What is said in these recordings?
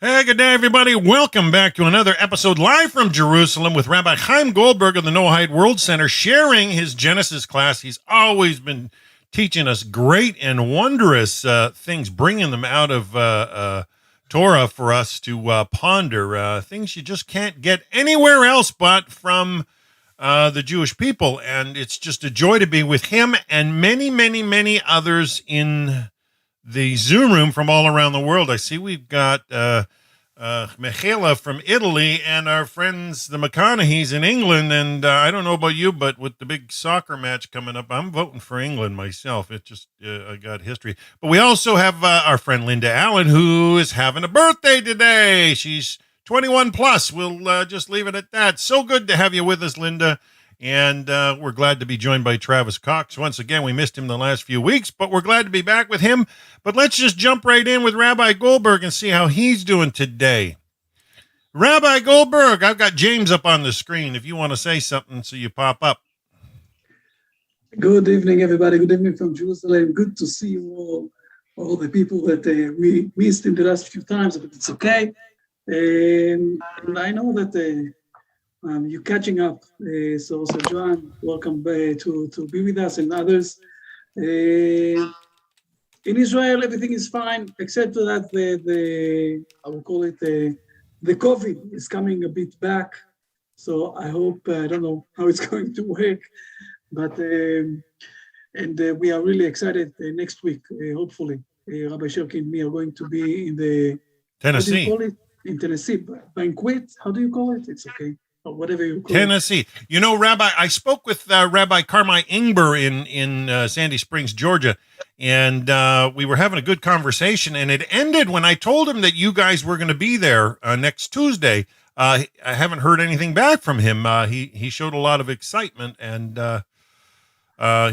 Hey, good day, everybody. Welcome back to another episode live from Jerusalem with Rabbi Chaim Goldberg of the Noahide World Center, sharing his Genesis class. He's always been teaching us great and wondrous things, bringing them out of Torah for us to ponder, things you just can't get anywhere else but from the Jewish people. And it's just a joy to be with him and many, many, many others in the Zoom room from all around the world. I see we've got Michaela from Italy and our friends, the McConaughey's in England. And I don't know about you, but with the big soccer match coming up, I'm voting for England myself. It just, I got history. But we also have our friend Linda Allen, who is having a birthday today. She's 21 plus. We'll just leave it at that. So good to have you with us, Linda. And we're glad to be joined by Travis Cox. Once again, we missed him the last few weeks, but we're glad to be back with him. But let's just jump right in with Rabbi Goldberg and see how he's doing today. Rabbi Goldberg, I've got James up on the screen if you want to say something so you pop up. Good evening, everybody. Good evening from Jerusalem. Good to see you all the people that we missed in the last few times, but it's okay. And I know that you're catching up. So John, welcome to be with us and others. In Israel, everything is fine, except that the I will call it the COVID is coming a bit back. So I hope, I don't know how it's going to work, but we are really excited. Next week, hopefully, Rabbi Shirky and me are going to be in the Tennessee. What do you call it? In Tennessee, banquet. How do you call it? It's okay. Or whatever you call Tennessee. it. You know, Rabbi, I spoke with Rabbi Carmi Ingber in Sandy Springs, Georgia, and we were having a good conversation, and it ended when I told him that you guys were going to be there next Tuesday. I haven't heard anything back from him. He showed a lot of excitement, and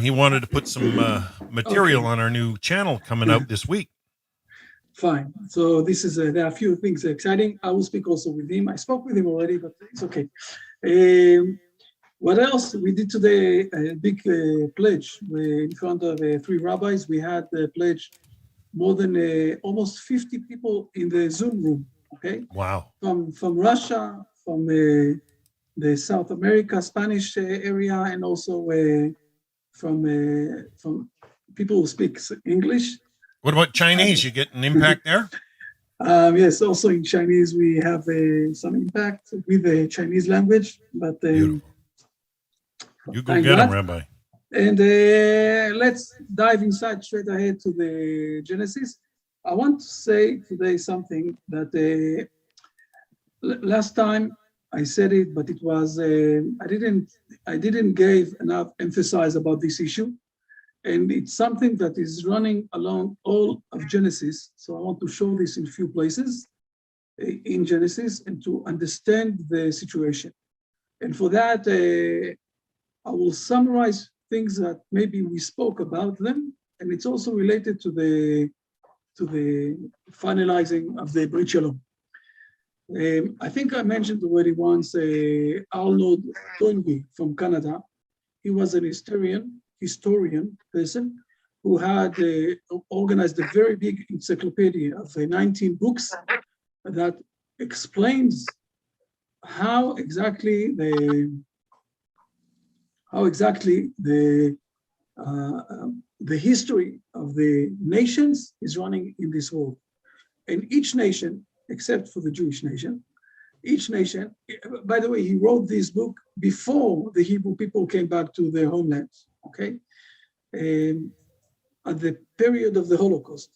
he wanted to put some material on our new channel coming out this week. Fine. So this is there are a few things exciting. I will speak also with him. I spoke with him already, but it's okay. What else? We did today a big pledge in front of 3 rabbis. We had pledged more than almost 50 people in the Zoom room. Okay. Wow. From Russia, from the South America, Spanish area, and also from people who speak English. What about Chinese? You get an impact there? Yes, also in Chinese, we have some impact with the Chinese language. But Beautiful. You go get them, Rabbi. And let's dive inside straight ahead to the Genesis. I want to say today something that last time I said it, but it was I didn't give enough emphasis about this issue. And it's something that is running along all of Genesis. So I want to show this in a few places in Genesis and to understand the situation. And for that, I will summarize things that maybe we spoke about them. And it's also related to the finalizing of the Brit Shalom. I think I mentioned already once Arnold Toynbee from Canada. He was an historian person who had organized a very big encyclopedia of 19 books that explains how exactly the history of the nations is running in this world. And each nation, except for the Jewish nation, each nation, by the way, he wrote this book before the Hebrew people came back to their homelands. Okay, at the period of the Holocaust,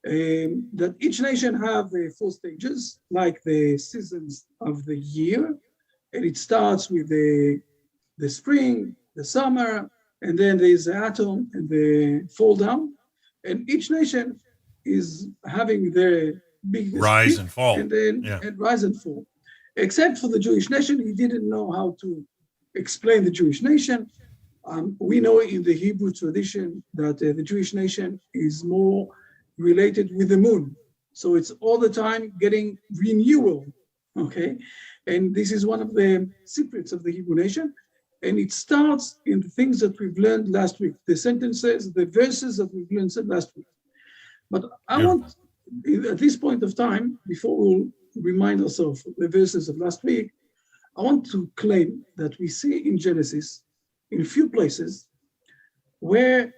that each nation have 4 stages, like the seasons of the year, and it starts with the spring, the summer, and then there's the autumn and the fall down, and each nation is having their big rise and fall, and then and rise and fall. Except for the Jewish nation, he didn't know how to explain the Jewish nation. We know in the Hebrew tradition that the Jewish nation is more related with the moon. So it's all the time getting renewal, okay? And this is one of the secrets of the Hebrew nation. And it starts in the things that we've learned last week, the sentences, the verses that we've learned last week. But I want at this point of time, before we'll remind ourselves of the verses of last week, I want to claim that we see in Genesis, in a few places, where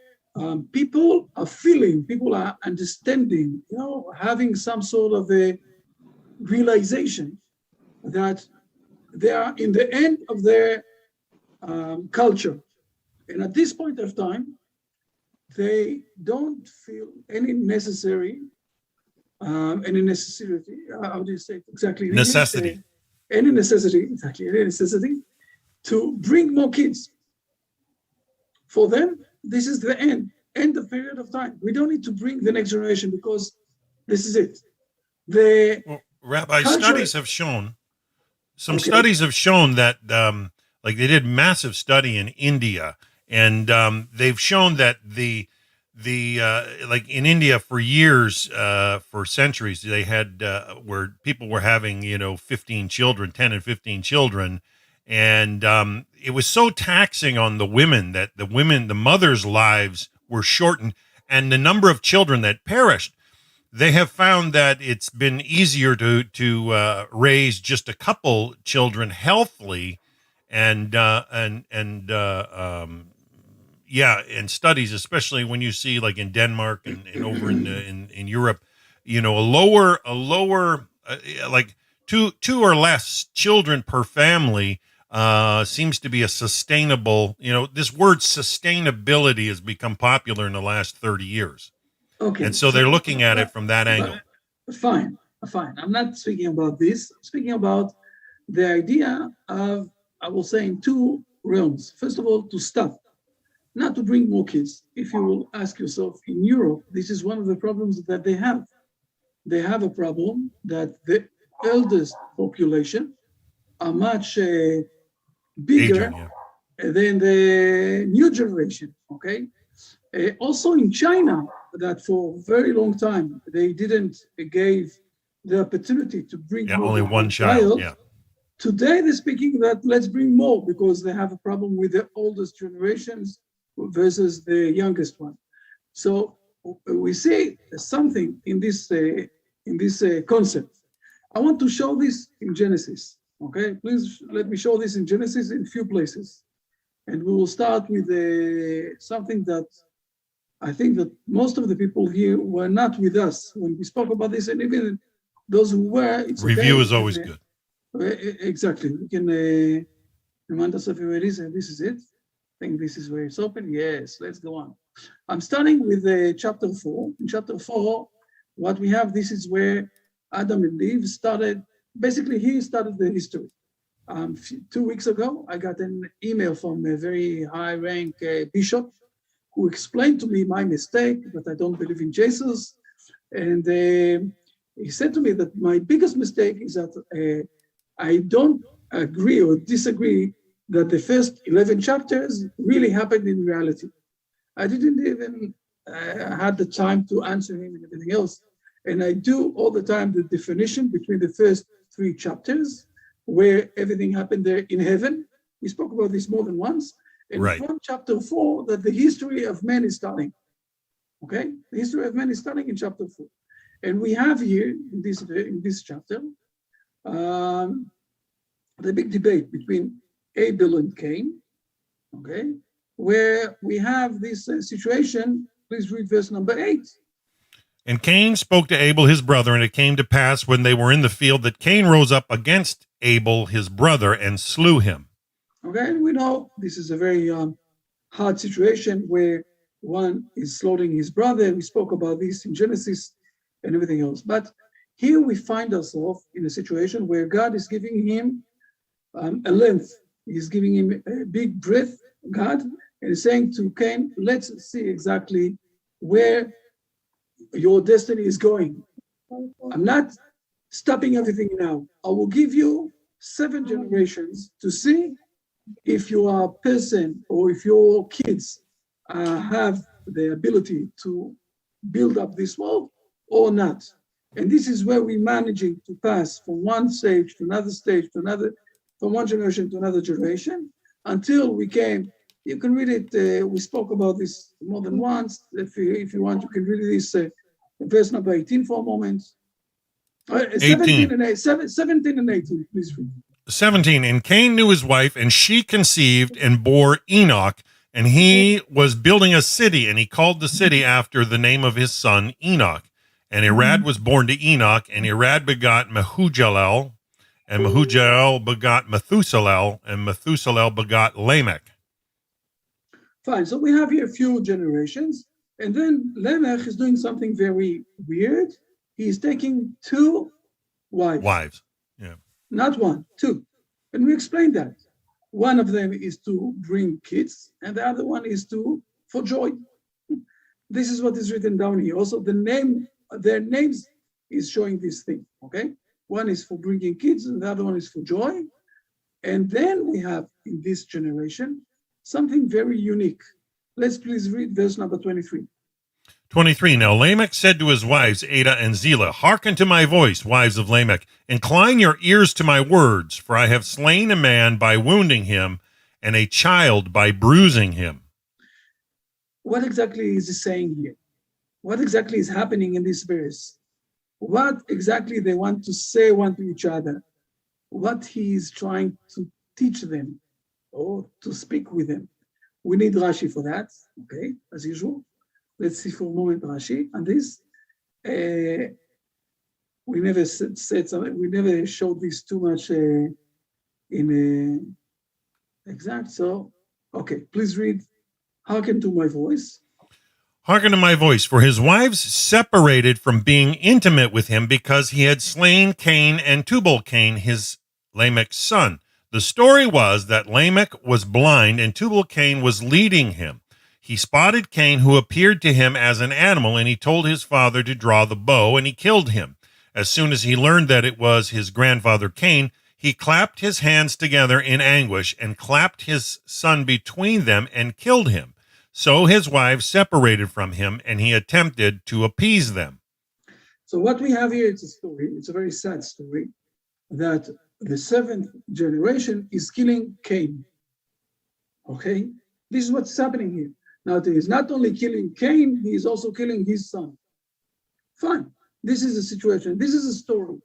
people are feeling, people are understanding, having some sort of a realization that they are in the end of their culture. And at this point of time, they don't feel any necessity, how do you say it exactly? Necessity. Any necessity to bring more kids. For them, this is the end of period of time. We don't need to bring the next generation because this is it. Rabbi, studies have shown, Okay. studies have shown that, like they did massive study in India, and they've shown that like in India for years, for centuries, they had where people were having 15 children, 10 and 15 children, and it was so taxing on the women that the mothers' lives were shortened, and the number of children that perished. They have found that it's been easier to raise just a couple children healthily, and studies, especially when you see like in Denmark and over in Europe, a lower like two or less children per family seems to be a sustainable. This word sustainability has become popular in the last 30 years. Okay. And so they're looking at it from that angle. Fine. I'm not speaking about this. I'm speaking about the idea of, I will say, in two realms. First of all, to stop, not to bring more kids. If you will ask yourself, in Europe, this is one of the problems that they have. They have a problem that the eldest population are much bigger than the new generation, okay? Also in China, that for a very long time, they didn't give the opportunity to bring only one child. Today, they're speaking that let's bring more because they have a problem with the oldest generations versus the youngest one. So we see something in this concept. I want to show this in Genesis. Okay, please let me show this in Genesis in a few places. And we will start with something that I think that most of the people here were not with us when we spoke about this, and even those who were, it's review okay. Is always good. Exactly. We can remind us of where it is, and this is it. I think this is where it's open. Yes, let's go on. I'm starting with chapter 4. In chapter 4, what we have, this is where Adam and Eve started. Basically, he started the history. 2 weeks ago, I got an email from a very high-rank bishop who explained to me my mistake, that I don't believe in Jesus. And he said to me that my biggest mistake is that I don't agree or disagree that the first 11 chapters really happened in reality. I didn't even had the time to answer him and everything else. And I do all the time the definition between the first 3 chapters, where everything happened there in heaven. We spoke about this more than once. And from chapter 4, that the history of man is starting. Okay? The history of man is starting in chapter 4. And we have here, in this chapter, the big debate between Abel and Cain, okay? Where we have this situation. Please read verse number 8. And Cain spoke to Abel his brother, and it came to pass when they were in the field that Cain rose up against Abel his brother and slew him. Okay, and we know this is a very hard situation where one is slaughtering his brother. We spoke about this in Genesis and everything else. But here we find ourselves in a situation where God is giving him a length. He's giving him a big breath, God, and he's saying to Cain, let's see exactly where your destiny is going. I'm not stopping everything now. I will give you 7 generations to see if you are a person or if your kids have the ability to build up this world or not. And this is where we're managing to pass from one stage to another stage to another, from one generation to another generation, until we came. You can read it. We spoke about this more than once. If you want, you can read this verse number 18 for a moment. 18. 17 and 18, please read. 17. And Cain knew his wife, and she conceived and bore Enoch, and he was building a city, and he called the city after the name of his son Enoch. And Irad was born to Enoch, and Irad begot Mehujalel, and Mehujalel begot Methuselah, and Methuselah begot Lamech. Fine, so we have here a few generations, and then Lamech is doing something very weird. He's taking two wives. Yeah. Not one, two. And we explained that. One of them is to bring kids, and the other one is for joy. This is what is written down here. Also, their names is showing this thing, okay? One is for bringing kids, and the other one is for joy. And then we have, in this generation, something very unique. Let's please read verse number 23. 23. Now Lamech said to his wives, Adah and Zillah, hearken to my voice, wives of Lamech. Incline your ears to my words, for I have slain a man by wounding him, and a child by bruising him. What exactly is he saying here? What exactly is happening in this verse? What exactly they want to say one to each other? What he is trying to teach them or to speak with them? We need Rashi for that, okay, as usual. Let's see for a moment Rashi on this. We never said something. We never showed this too much in exact. So, okay, please read. Hearken to my voice. Hearken to my voice, for his wives separated from being intimate with him because he had slain Cain and Tubal-Cain, his Lamech's son. The story was that Lamech was blind and Tubal-Cain was leading him. He spotted Cain, who appeared to him as an animal, and he told his father to draw the bow, and he killed him. As soon as he learned that it was his grandfather Cain, he clapped his hands together in anguish and clapped his son between them and killed him. So his wives separated from him, and he attempted to appease them. So what we have here, it's a story. It's a very sad story that the seventh generation is killing Cain. Okay? This is what's happening here. Now, he is not only killing Cain, he is also killing his son. Fine. This is a situation. This is a story.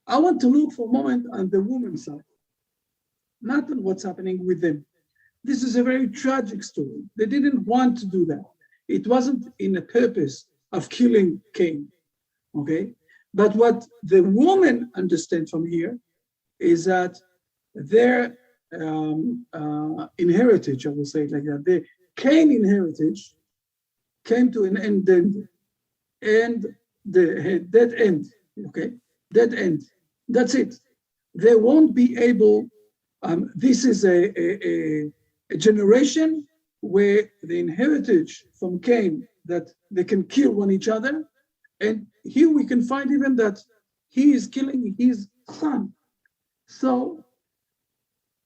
I want to look for a moment on the woman's side, not on what's happening with them. This is a very tragic story. They didn't want to do that. It wasn't in a purpose of killing Cain, okay? But what the woman understands from here is that their inheritance, I will say it like that, the Cain inheritance came to an end, and the dead end, okay? Dead end. That's it. They won't be able, this is a generation where the inheritance from Cain that they can kill one each other. And here we can find even that he is killing his son. So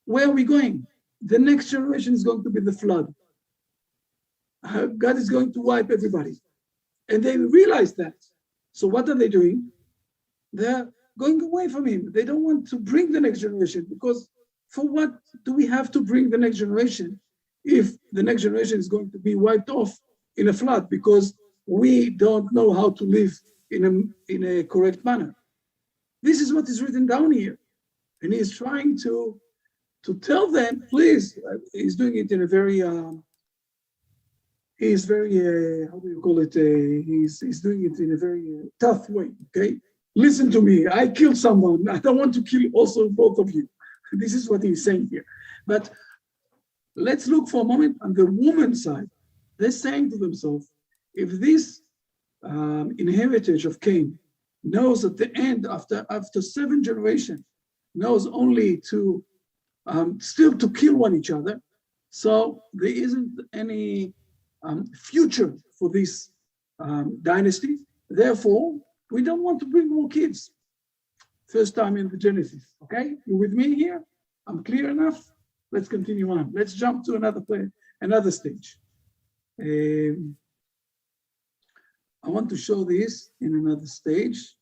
where are we going? The next generation is going to be the flood. God is going to wipe everybody. And they realize that. So what are they doing? They're going away from him. They don't want to bring the next generation, because for what do we have to bring the next generation if the next generation is going to be wiped off in a flood because we don't know how to live in a correct manner? This is what is written down here. And he's trying to tell them, please, he's doing it in a very, he's very, how do you call it? He's doing it in a very tough way, okay? Listen to me, I killed someone. I don't want to kill also both of you. This is what he's saying here. But let's look for a moment on the woman's side. They're saying to themselves, if this inheritance of Cain knows at the end, after 7 generations, knows only to still to kill one each other, so there isn't any future for this dynasty. Therefore, we don't want to bring more kids. First time in the Genesis, okay? You with me here? I'm clear enough? Let's continue on. Let's jump to another stage. I want to show this in another stage.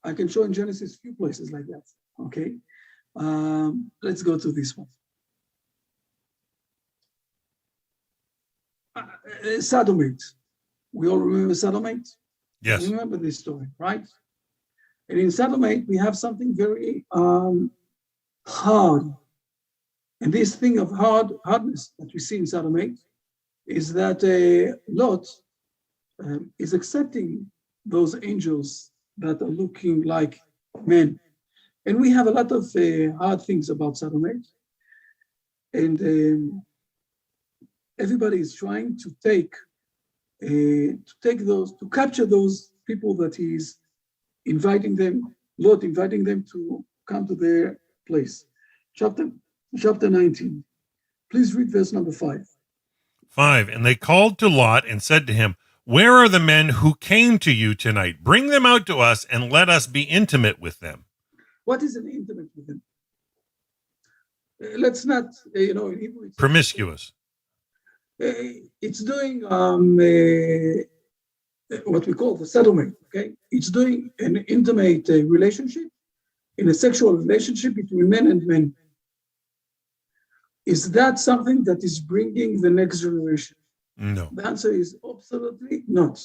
I can show in Genesis a few places like that, okay? Let's go to this one. Sodomite. We all remember Sodomite? Yes. Remember this story, right? And in Sodomite, we have something very hard. And this thing of hardness that we see in Sodomite is that Lot is accepting those angels that are looking like men. And we have a lot of hard things about Sodomite. And everybody is trying to capture those people that he's inviting them, Lot inviting them to come to their place. Chapter 19. Please read verse number 5. 5. And they called to Lot and said to him, "Where are the men who came to you tonight? Bring them out to us and let us be intimate with them." What is an intimate with them? Let's not, in Hebrew, Promiscuous. It's doing what we call the settlement, okay? It's doing an intimate relationship, in a sexual relationship between men and men. Is that something that is bringing the next generation? No. The answer is absolutely not.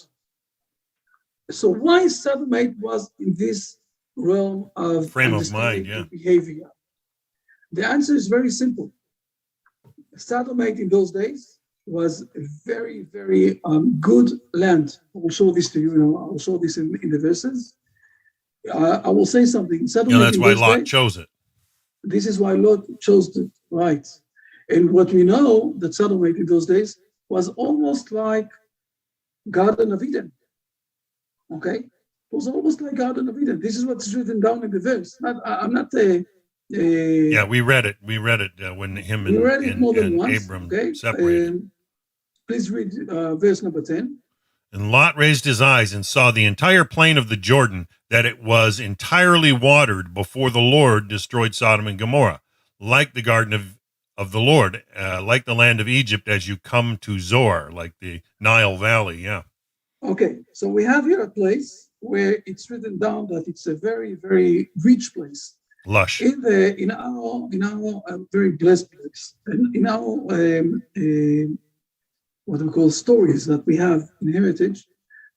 So why sodomite was in this realm of frame of mind, yeah, behavior? The answer is very simple. Sodomite in those days was a very, very good land. I will show this to you. I will show this in the verses. I will say something. Sodomite that's why Lot chose it. This is why Lot chose it, right? And what we know that Sodomite in those days was almost like Garden of Eden. Okay, it was almost like Garden of Eden. This is what's written down in the verse. I'm not. Yeah, we read it. We read it when him and Abram separated. Please read verse number 10. And Lot raised his eyes and saw the entire plain of the Jordan, that it was entirely watered before the Lord destroyed Sodom and Gomorrah, like the garden of the Lord, like the land of Egypt as you come to Zoar, like the Nile Valley. Yeah. Okay, so we have here a place where it's written down that it's a very, very rich place. Lush. In our very blessed place, and in our what we call stories that we have in heritage,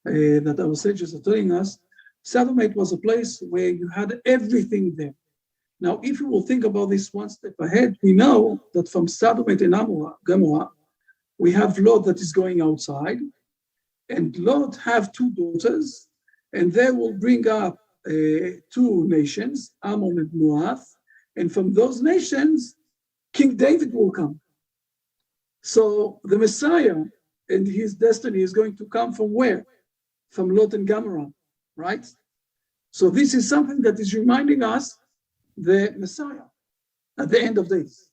that our sages are telling us, Sodomite was a place where you had everything there. Now, if you will think about this one step ahead, we know that from Sodomite and Gomorrah, we have Lot that is going outside, and Lot have two daughters, and they will bring up two nations, Ammon and Moab, and from those nations, King David will come. So the Messiah and his destiny is going to come from where? From Lot and Gomorrah, right? So this is something that is reminding us the Messiah at the end of days,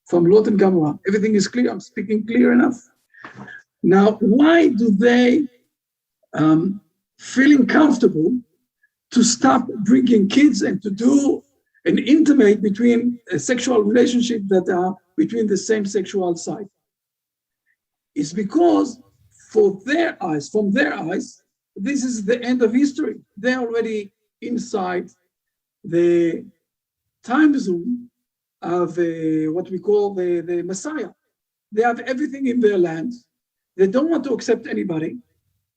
from Lot and Gomorrah. Everything is clear. I'm speaking clear enough. Now, why do they feeling comfortable to stop bringing kids and to do an intimate between a sexual relationship that are between the same sexual side? It's because from their eyes, this is the end of history. They're already inside the time zone of what we call the Messiah. They have everything in their land. They don't want to accept anybody.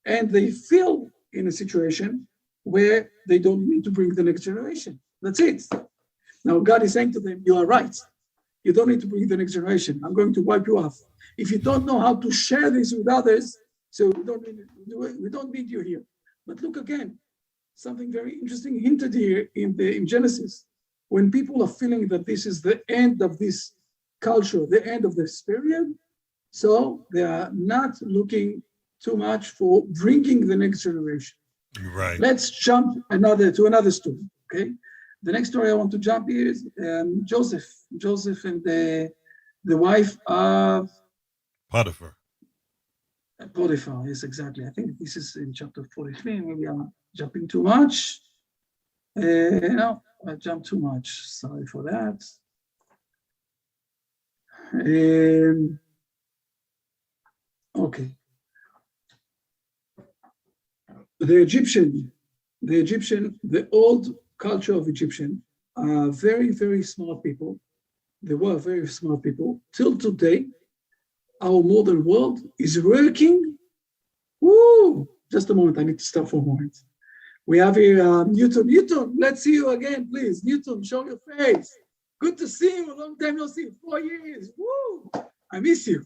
And they feel in a situation where they don't need to bring the next generation. That's it. Now God is saying to them, you are right. You don't need to bring the next generation. I'm going to wipe you off. If you don't know how to share this with others, so we don't need you here. But look again, something very interesting hinted here in Genesis. When people are feeling that this is the end of this culture, the end of this period, so they are not looking too much for bringing the next generation. Right. Let's jump to another story. Okay. The next story I want to jump here is Joseph. Joseph and the wife of Potiphar. Potiphar, yes, exactly. I think this is in chapter 43. Maybe I'm jumping too much. No, I jumped too much. Sorry for that. Okay. The old culture of Egyptian are very, very smart people. They were very smart people. Till today, our modern world is working Just a moment, I need to stop for a moment. We have here Newton. Newton, let's see you again, please. Newton, show your face. Good to see you. A long time no see. 4 years. Woo! I miss you.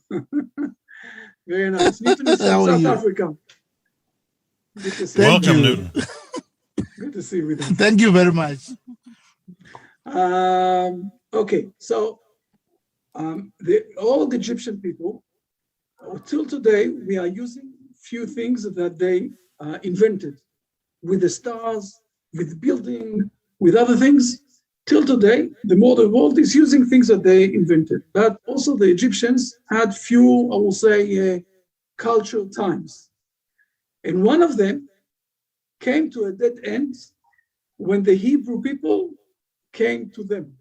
Very nice. Newton is from South Africa. Good to see you. Welcome, Newton. Good to see you with us. Thank you very much. Okay, so all the Egyptian people, till today, we are using few things that they invented with the stars, with building, with other things. Till today, the modern world is using things that they invented. But also the Egyptians had few, I will say, cultural times. And one of them came to a dead end when the Hebrew people came to them.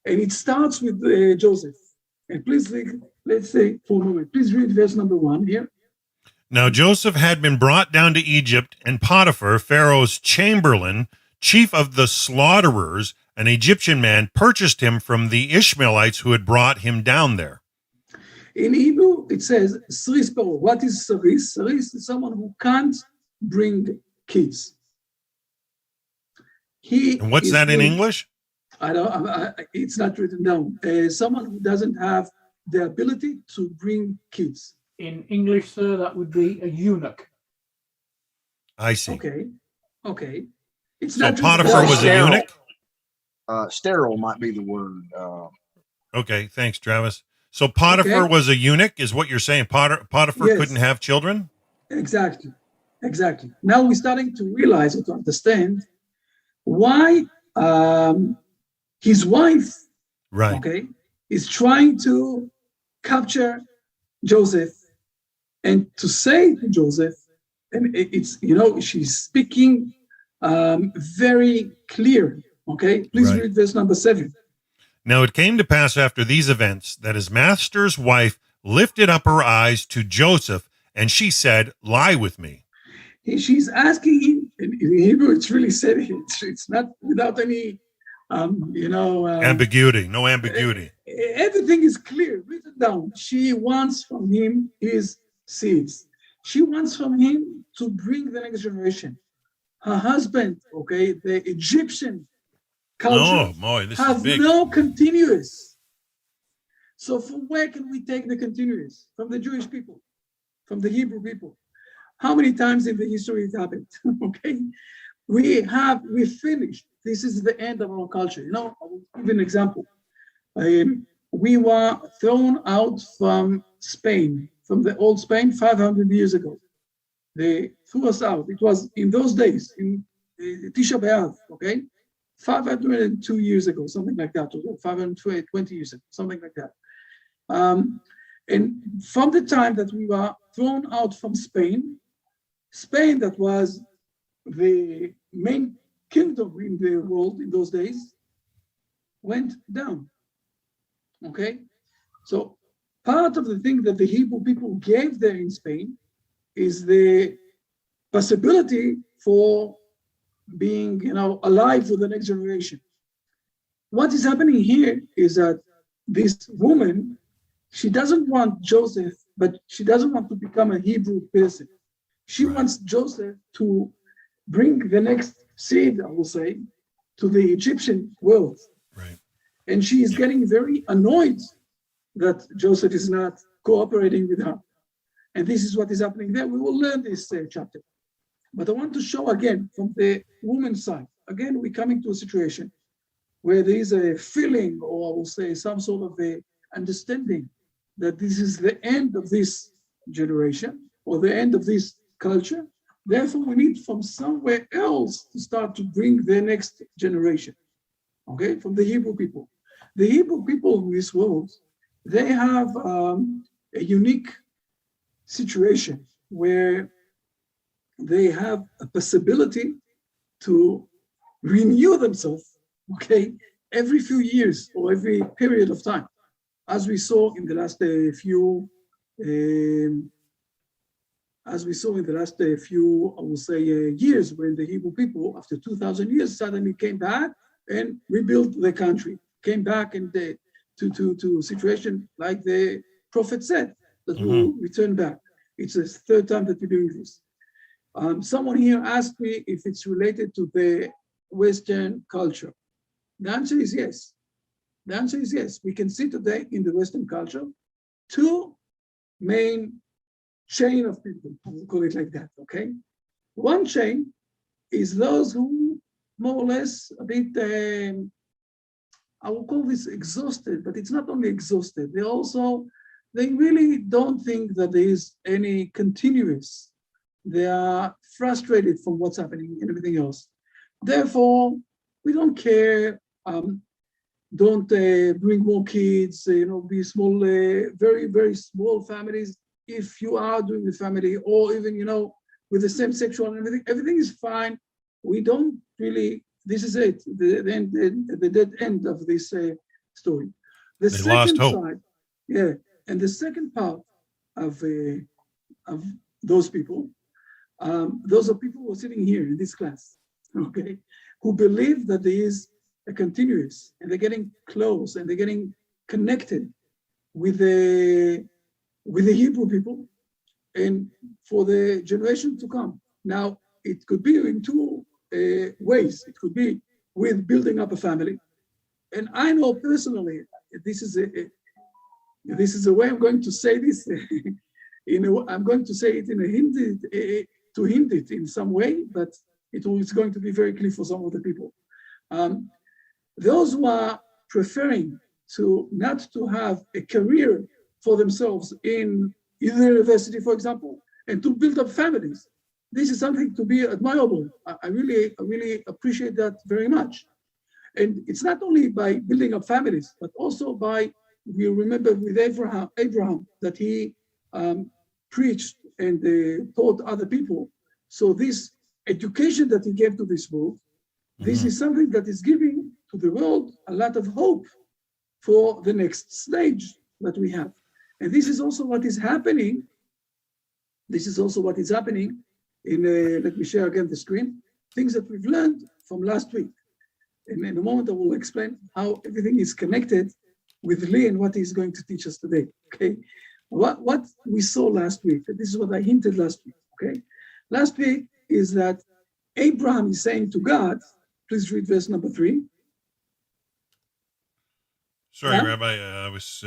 And it starts with Joseph. And please, let's say for a moment, please read verse number 1 here. Now Joseph had been brought down to Egypt, and Potiphar, Pharaoh's chamberlain, chief of the slaughterers, an Egyptian man, purchased him from the Ishmaelites who had brought him down there. In Hebrew, it says, Saris Paro. What is Saris? Saris is someone who can't bring kids. And what's that in English? It's not written down. Someone who doesn't have the ability to bring kids. In English, sir, that would be a eunuch. I see. Okay. It's So not Potiphar was a eunuch? Sterile might be the word. Okay, thanks, Travis. So Potiphar was a eunuch, is what you're saying? Potiphar Yes. couldn't have children? Exactly. Now we're starting to realize or to understand why his wife, is trying to capture Joseph and to say to Joseph, and it's, she's speaking very clear. Okay, please read verse number 7. Now it came to pass after these events that his master's wife lifted up her eyes to Joseph, and she said, "Lie with me." She's asking him, in Hebrew, it's really said, it's not without any, ambiguity, no ambiguity. Everything is clear, written down. She wants from him his seeds. She wants from him to bring the next generation. Her husband, the Egyptian culture have no continuous. So from where can we take the continuous? From the Jewish people, from the Hebrew people. How many times in the history it happened? We finished. This is the end of our culture. I will give you an example. We were thrown out from Spain, from the old Spain 500 years ago. They threw us out. It was in those days, in Tisha B'Av, 502 years ago, something like that, or 520 years ago, something like that. And from the time that we were thrown out from Spain that was the main kingdom in the world in those days, went down. So part of the thing that the Hebrew people gave there in Spain is the possibility for being, alive with the next generation. What is happening here is that this woman, she doesn't want Joseph, but she doesn't want to become a Hebrew person. She wants Joseph to bring the next seed, I will say, to the Egyptian world. And she is getting very annoyed that Joseph is not cooperating with her. And this is what is happening there. We will learn this chapter. But I want to show again from the woman's side. Again, we're coming to a situation where there is a feeling, or I will say some sort of a understanding that this is the end of this generation or the end of this culture. Therefore, we need from somewhere else to start to bring the next generation. From the Hebrew people. The Hebrew people in this world, they have a unique situation where they have a possibility to renew themselves, every few years or every period of time, as we saw in the last few, I will say, years, when the Hebrew people, after 2,000 years, suddenly came back and rebuilt the country, came back and to a situation like the prophet said, that we will return back. It's the third time that we're doing this. Someone here asked me if it's related to the Western culture. The answer is yes. The answer is yes. We can see today in the Western culture two main chain of people, we'll call it like that, okay? One chain is those who more or less a bit, I will call this exhausted, but it's not only exhausted, they really don't think that there is any continuous. They are frustrated from what's happening and everything else. Therefore, we don't care, don't bring more kids, be small, very, very small families. If you are doing the family, or even, with the same sexual and everything is fine. We don't really, this is it, the dead end of this story. The second side, yeah, and the second part of those people, those are people who are sitting here in this class, okay, who believe that there is a continuous, and they're getting close, and they're getting connected with the Hebrew people, and for the generation to come. Now, it could be in two ways. It could be with building up a family, and I know personally, this is a way I'm going to say this. I'm going to say it in a hinted, to hint it in some way, but it's going to be very clear for some of the people. Those who are preferring not to have a career for themselves in either university, for example, and to build up families. This is something to be admirable. I really appreciate that very much. And it's not only by building up families, but also by, we remember with Abraham that he preached and taught other people. So this education that he gave to this world, this is something that is giving to the world a lot of hope for the next stage that we have. And this is also what is happening. This is also what is happening in, let me share again the screen, things that we've learned from last week. And in a moment, I will explain how everything is connected with Lee and what he's going to teach us today, okay? What we saw last week, this is what I hinted last week, okay? Last week is that Abraham is saying to God, please read verse number 3. Sorry, yeah? Rabbi, I was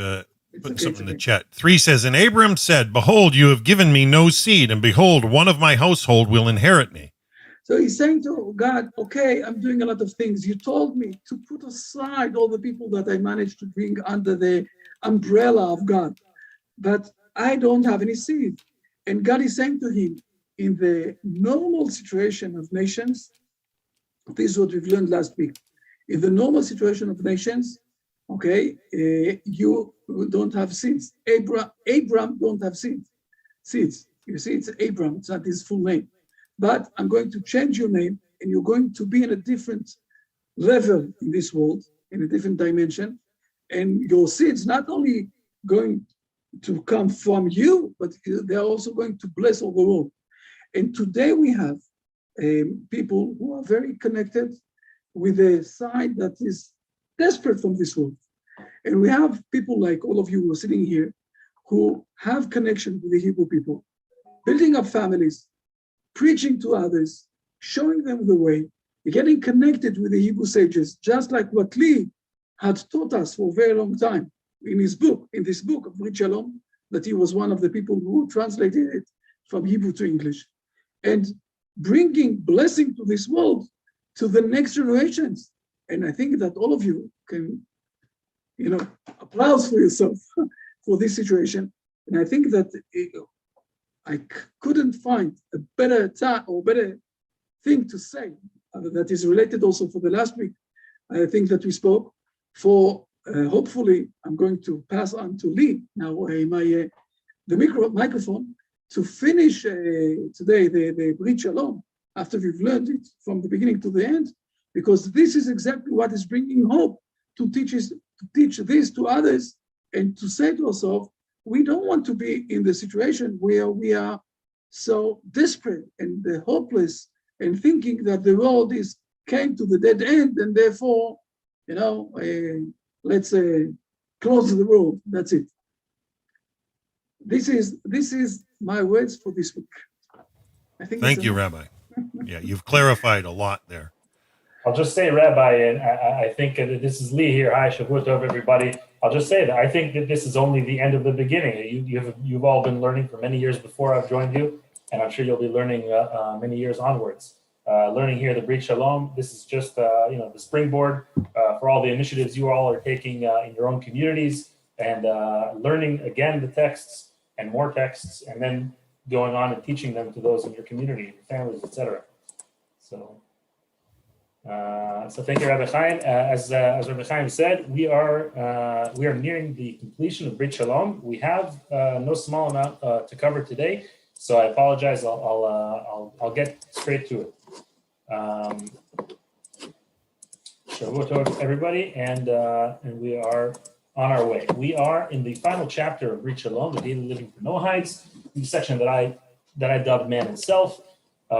putting something in the chat. 3 says, and Abram said, behold, you have given me no seed, and behold, one of my household will inherit me. So he's saying to God, okay, I'm doing a lot of things. You told me to put aside all the people that I managed to bring under the umbrella of God, but I don't have any seed. And God is saying to him, in the normal situation of nations, this is what we've learned last week. In the normal situation of nations, okay, you don't have seeds. Abram don't have seeds. You see, it's Abram, it's not his full name. But I'm going to change your name, and you're going to be in a different level in this world, in a different dimension. And your seeds not only going to come from you, but they're also going to bless all the world. And today we have people who are very connected with a side that is desperate from this world. And we have people like all of you who are sitting here who have connection with the Hebrew people, building up families, preaching to others, showing them the way, getting connected with the Hebrew sages, just like what Lee had taught us for a very long time in this book of Brit Shalom, that he was one of the people who translated it from Hebrew to English, and bringing blessing to this world, to the next generations. And I think that all of you can, applause for yourself for this situation. And I think that I couldn't find a better time or better thing to say that is related also for the last week. I think that we spoke for, hopefully, I'm going to pass on to Lee now the microphone to finish today the Brit Shalom after we've learned it from the beginning to the end, because this is exactly what is bringing hope to teach this to others and to say to ourselves, we don't want to be in the situation where we are so desperate and hopeless and thinking that the world came to the dead end and therefore, let's close the world. That's it. This is my words for this week. I think Thank it's you, enough. Rabbi. Yeah, you've clarified a lot there. I'll just say, Rabbi, and I think that this is Lee here. Hi, Shavua Tov, everybody. I'll just say that I think that this is only the end of the beginning. You've all been learning for many years before I've joined you, and I'm sure you'll be learning many years onwards. Learning here, the Brit Shalom. This is just the springboard for all the initiatives you all are taking in your own communities, and learning again the texts and more texts, and then going on and teaching them to those in your community, your families, etc. So thank you, Rabbi Chaim. As Rabbi Chaim said, we are nearing the completion of Brit Shalom. We have no small amount to cover today, so I apologize. I'll get straight to it. Shavua Tov, everybody, and we are on our way. We are in the final chapter of Brit Shalom, the daily living for Noahides, the section that I dubbed Man and Self,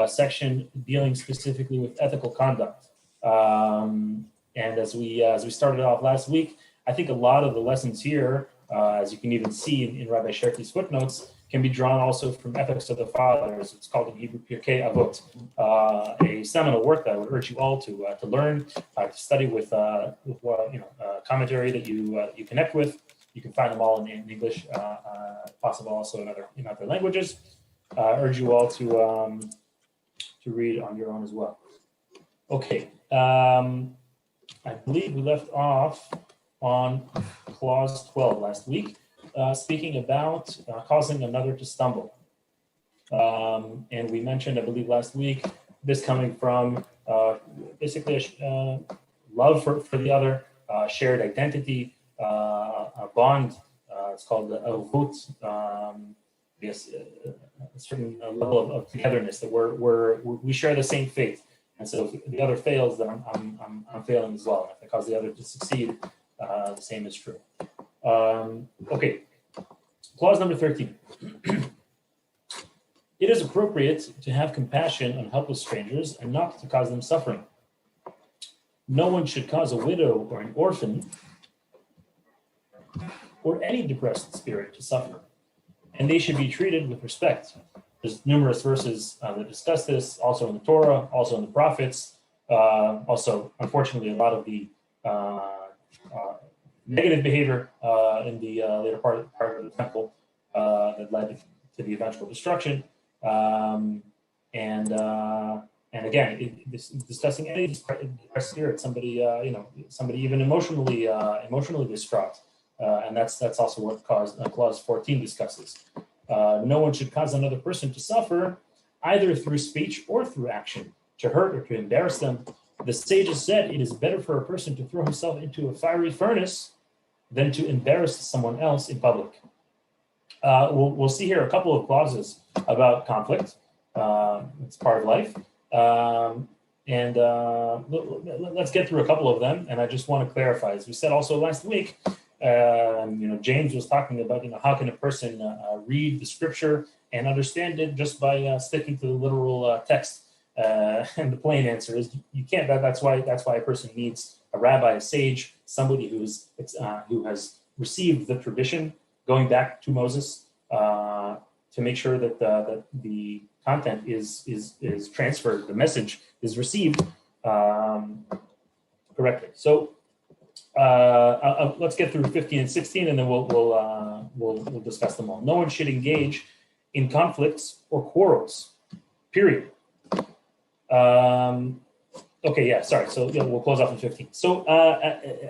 section dealing specifically with ethical conduct. And as we started off last week, I think a lot of the lessons here, as you can even see in Rabbi Sherky's footnotes, can be drawn also from Ethics of the Fathers. It's called in Hebrew Pirkei Avot, a seminal work that I would urge you all to learn, to study with commentary that you connect with. You can find them all in English, possible also in other languages. I urge you all to read on your own as well. Okay, I believe we left off on clause 12 last week, speaking about causing another to stumble. And we mentioned, I believe last week, this coming from basically love for the other, shared identity, a bond. It's called the avut. Yes, a certain level of togetherness that we share the same faith, and so if the other fails, then I'm failing as well. If I cause the other to succeed, the same is true. Okay, clause number 13. It is appropriate to have compassion on helpless strangers and not to cause them suffering. No one should cause a widow or an orphan or any depressed spirit to suffer, and they should be treated with respect. There's numerous verses that discuss this, also in the Torah, also in the prophets, also, unfortunately, a lot of the negative behavior in the later part of the temple that led to the eventual destruction. And again, discussing any depressed spirit, somebody even emotionally distraught, and that's also what clause 14 discusses. No one should cause another person to suffer, either through speech or through action, to hurt or to embarrass them. The sages said it is better for a person to throw himself into a fiery furnace than to embarrass someone else in public. We'll see here a couple of clauses about conflict. It's part of life. And let's get through a couple of them. And I just want to clarify, as we said also last week, James was talking about, how can a person read the scripture and understand it just by sticking to the literal text? And the plain answer is you can't. That's why a person needs a rabbi, a sage, somebody who has received the tradition going back to Moses to make sure that the content is transferred, the message is received correctly. So let's get through 15 and 16, and then we'll discuss them all. No one should engage in conflicts or quarrels. Period. Okay, yeah, sorry. So we'll close off in 15. So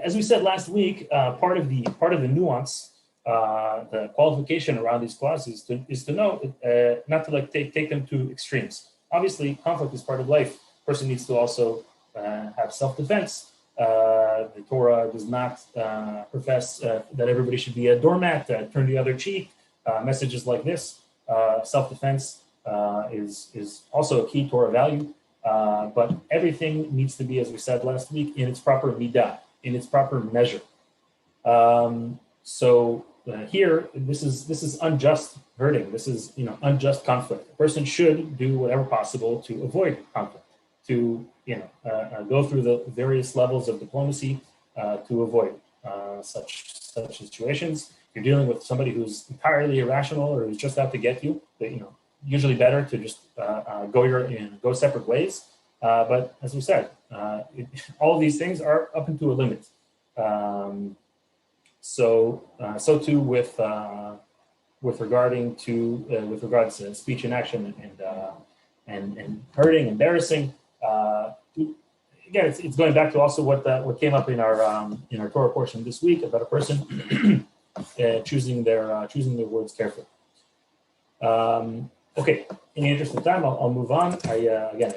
as we said last week, part of the nuance, the qualification around these clauses is to know not to take them to extremes. Obviously, conflict is part of life. Person needs to also have self-defense. The Torah does not profess that everybody should be a doormat, turn the other cheek. Messages like this, self-defense is also a key Torah value. But everything needs to be, as we said last week, in its proper midah, in its proper measure. So here, this is unjust hurting. This is unjust conflict. A person should do whatever possible to avoid conflict, to go through the various levels of diplomacy to avoid such situations. If you're dealing with somebody who's entirely irrational or who's just out to get you, usually better to just go separate ways. But as we said, all of these things are up into a limit. So too with regards to speech and action and hurting, embarrassing. Again, it's going back to also what came up in our Torah portion this week about a person choosing their words carefully. Okay, in the interest of time, I'll move on. I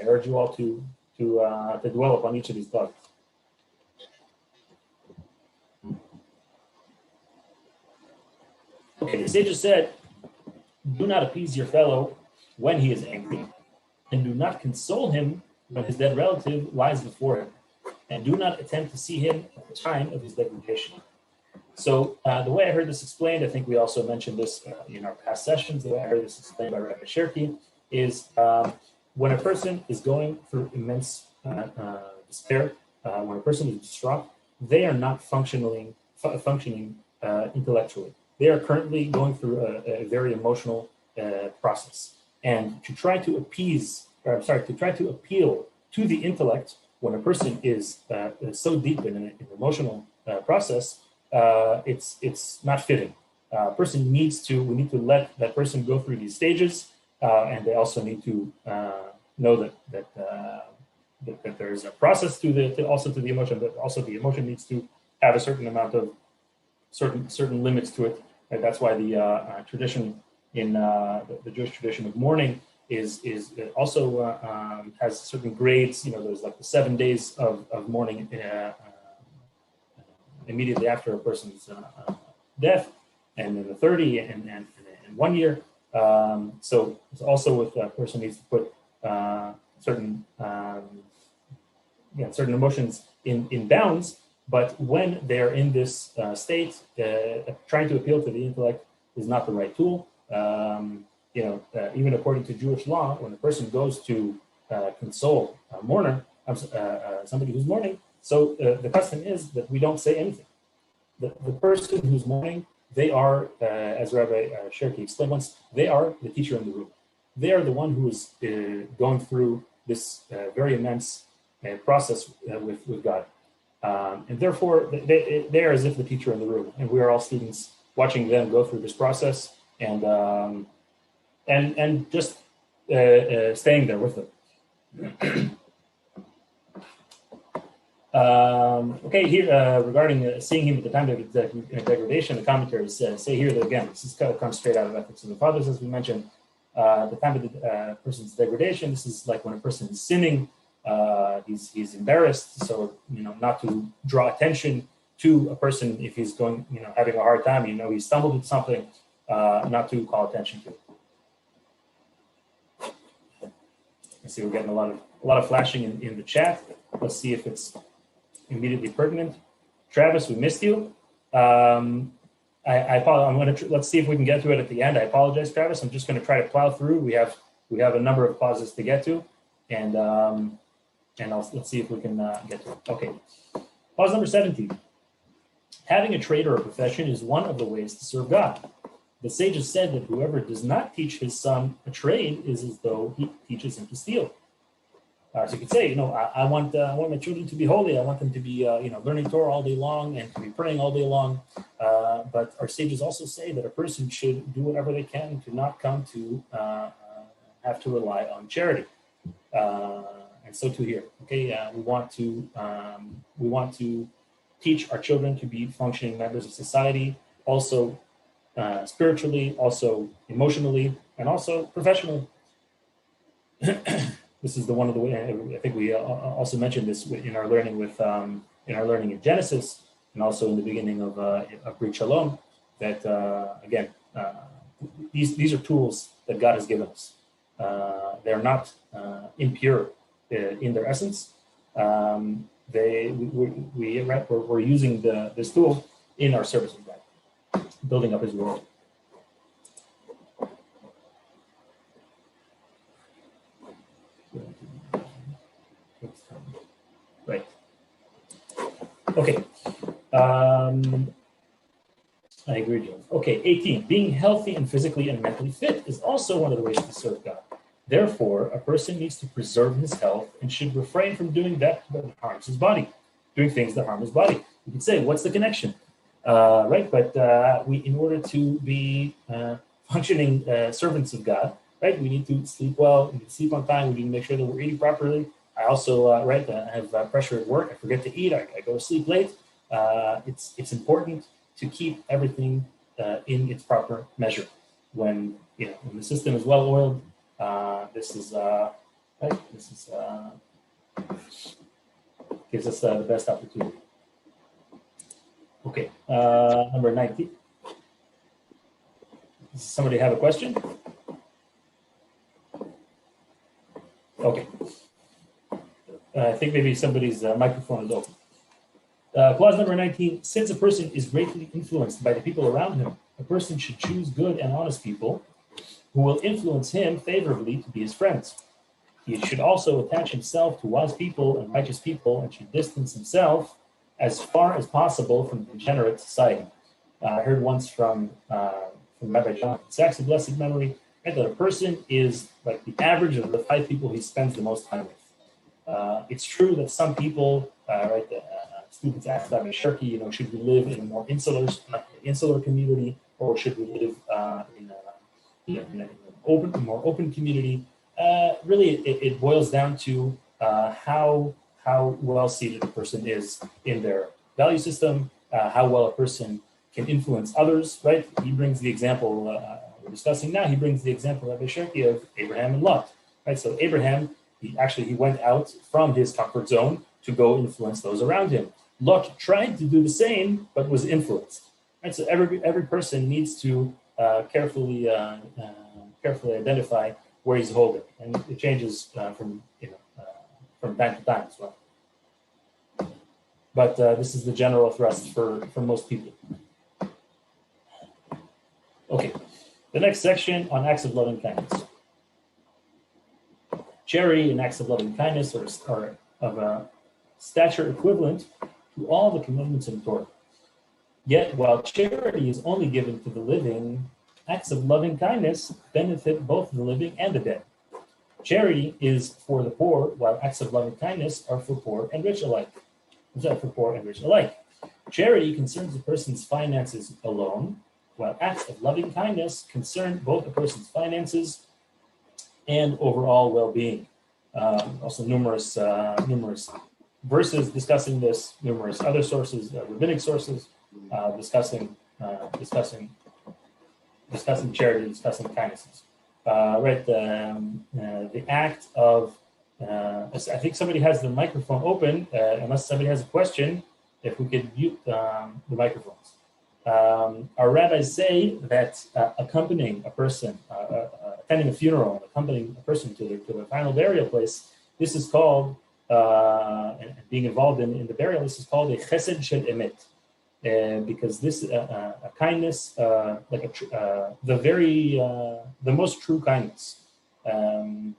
urge you all to dwell upon each of these thoughts. Okay, the sages said, "Do not appease your fellow when he is angry, and do not console him when his dead relative lies before him, and do not attempt to see him at the time of his degradation." So the way I heard this explained, I think we also mentioned this in our past sessions, the way I heard this explained by Rabbi Sherky is when a person is going through immense despair, when a person is distraught, they are not functioning intellectually. They are currently going through a very emotional process. And to try to appeal to the intellect when a person is so deep in an emotional process, it's not fitting. We need to let that person go through these stages, and they also need to know that there is a process to the emotion, but also the emotion needs to have a certain amount of certain limits to it. And that's why the tradition in the Jewish tradition of mourning is also has certain grades. There's like the 7 days of mourning immediately after a person's death, and then the 30 and 1 year. So it's also with a person needs to put certain emotions in bounds. But when they're in this state, trying to appeal to the intellect is not the right tool. Even according to Jewish law, when a person goes to console a mourner, somebody who's mourning, so the custom is that we don't say anything. The person who's mourning, they are, as Rabbi Sherky explained once, they are the teacher in the room. They are the one who is going through this very immense process with God. And therefore, they are as if the teacher in the room, and we are all students watching them go through this process and just staying there with them. Okay, here regarding seeing him at the time of degradation, the commentaries say here that again, this comes straight out of Ethics of the Fathers, as we mentioned. The time of the person's degradation, this is like when a person is sinning. He's embarrassed, so not to draw attention to a person if he's going, having a hard time. He stumbled with something, not to call attention to it. I see we're getting a lot of flashing in the chat. Let's see if it's immediately pertinent. Travis, we missed you. I apologize. Let's see if we can get to it at the end. I apologize, Travis. I'm just going to try to plow through. We have a number of pauses to get to, and let's see if we can get to it. Okay. Pause number 17. Having a trade or a profession is one of the ways to serve God. The sages said that whoever does not teach his son a trade is as though he teaches him to steal. So you could say, I want my children to be holy. I want them to be, learning Torah all day long and to be praying all day long. But our sages also say that a person should do whatever they can to not come to have to rely on charity. And so too here. Okay, we want to teach our children to be functioning members of society, also spiritually, also emotionally, and also professionally. This is one of the way. I think we also mentioned this in our learning in Genesis, and also in the beginning of Brit Shalom. That again, these are tools that God has given us. They're not impure in their essence. We're using this tool in our service of God, building up His world. Right. Okay. I agree, Joe. Okay, 18. Being healthy and physically and mentally fit is also one of the ways to serve God. Therefore, a person needs to preserve his health and should refrain from doing that harms his body, doing things that harm his body. You can say, what's the connection? Right? But in order to be functioning servants of God, right? We need to sleep well, we need to sleep on time, we need to make sure that we're eating properly. I also, I have pressure at work, I forget to eat, I go to sleep late. It's important to keep everything in its proper measure. When the system is well oiled, this is gives us the best opportunity. Okay, number 19. Does somebody have a question? Okay. I think maybe somebody's microphone is open. Clause number 19, since a person is greatly influenced by the people around him, a person should choose good and honest people who will influence him favorably to be his friends. He should also attach himself to wise people and righteous people and should distance himself as far as possible from degenerate society. I heard once from Rabbi Jonathan Sachs, of blessed memory, right, that a person is like the average of the 5 people he spends the most time with. It's true that some people, students ask Rabbi Shirky, should we live in a more insular community, or should we live in a more open community? Really, it boils down to how well seated a person is in their value system, how well a person can influence others. Right? He brings the example we're discussing now. He brings the example of Rabbi Shirky of Abraham and Lot. Right? So Abraham, he went out from his comfort zone to go influence those around him. Lot tried to do the same, but was influenced. Right? So every person needs to carefully identify where he's holding, and it changes from time to time as well. But this is the general thrust for most people. Okay, the next section on acts of loving kindness. Charity and acts of loving kindness are of a stature equivalent to all the commandments in Torah. Yet, while charity is only given to the living, acts of loving kindness benefit both the living and the dead. Charity is for the poor, while acts of loving kindness are for poor and rich alike. Charity concerns a person's finances alone, while acts of loving kindness concern both a person's finances and overall well-being. Also, numerous verses discussing this, numerous other sources, rabbinic sources, discussing charity, discussing kindnesses. The act of, I think somebody has the microphone open, unless somebody has a question, if we could mute the microphones. Our rabbis say that accompanying a person, attending a funeral, accompanying a person to their final burial place, this is called, and being involved in the burial, this is called a chesed shel emet. Because this a kindness, the most true kindness, and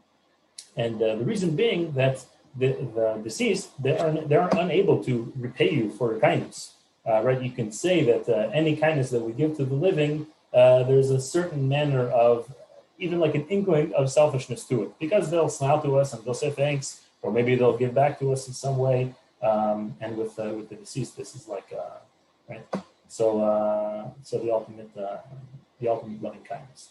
the reason being that the deceased they are unable to repay you for your kindness, right? You can say that any kindness that we give to the living, there's a certain manner of even like an inkling of selfishness to it, because they'll smile to us and they'll say thanks, or maybe they'll give back to us in some way. And with the deceased, this is like. Right, so the ultimate loving kindness.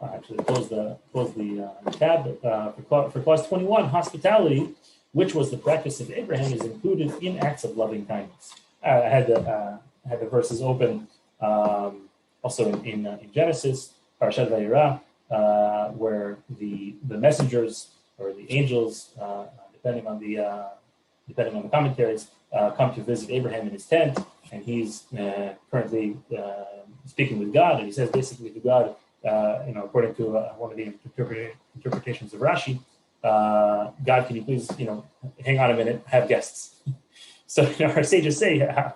Actually, close the tab for clause 21. Hospitality, which was the practice of Abraham, is included in acts of loving kindness. I had the verses open also in Genesis, Parashat Vayera, where the messengers or the angels, depending on the commentaries, come to visit Abraham in his tent, and he's currently speaking with God, and he says basically to God, according to one of the interpretations of Rashi, God, can you please, hang on a minute, have guests. So our sages say, God,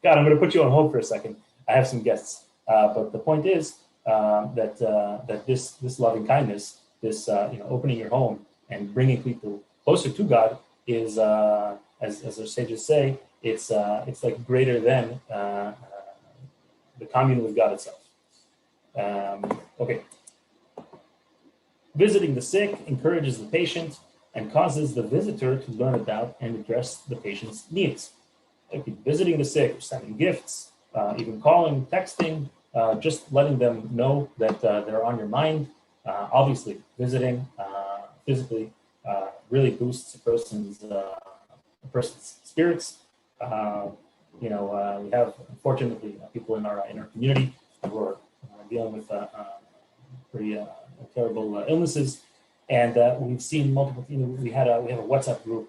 I'm going to put you on hold for a second. I have some guests. But the point is that this loving kindness, this opening your home and bringing people closer to God, is as our sages say, it's like greater than the commune with God itself. Okay. Visiting the sick encourages the patient and causes the visitor to learn about and address the patient's needs. Visiting the sick, sending gifts, even calling, texting, just letting them know that they're on your mind. Obviously, visiting physically really boosts a person's spirits. We have, unfortunately, people in our community who are dealing with pretty terrible illnesses, and we've seen multiple. We have a WhatsApp group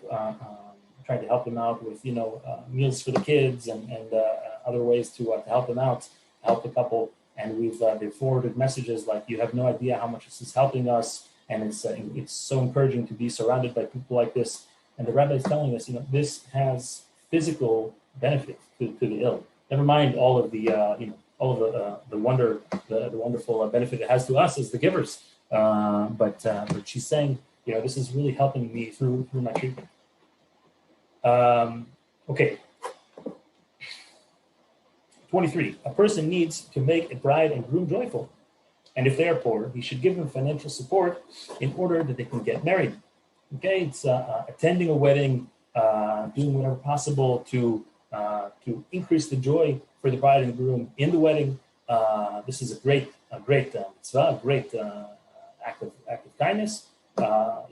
trying to help them out with meals for the kids and other ways to help them out, help the couple. And they've forwarded messages like, "You have no idea how much this is helping us," and it's so encouraging to be surrounded by people like this. And the rabbi is telling us, this has physical benefit to the ill. Never mind all of the the wonderful benefit it has to us as the givers. But she's saying, this is really helping me through my treatment. Okay. 23. A person needs to make a bride and groom joyful, and if they are poor, he should give them financial support in order that they can get married. Okay, it's attending a wedding, doing whatever possible to increase the joy for the bride and groom in the wedding. This is a great mitzvah, a great act of kindness. I've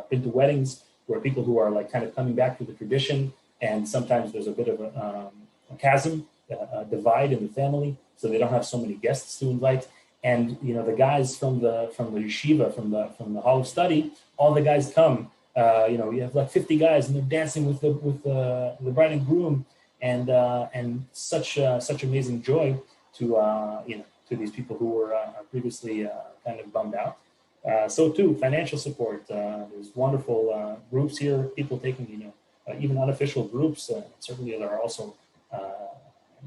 been to weddings where people who are like kind of coming back to the tradition, and sometimes there's a bit of a chasm, a divide in the family, so they don't have so many guests to invite. And the guys from the yeshiva, from the hall of study, all the guys come. You have like 50 guys, and they're dancing with the bride and groom, and such amazing joy to these people who were previously kind of bummed out. So too, financial support. There's wonderful groups here, people taking even unofficial groups. Certainly, there are also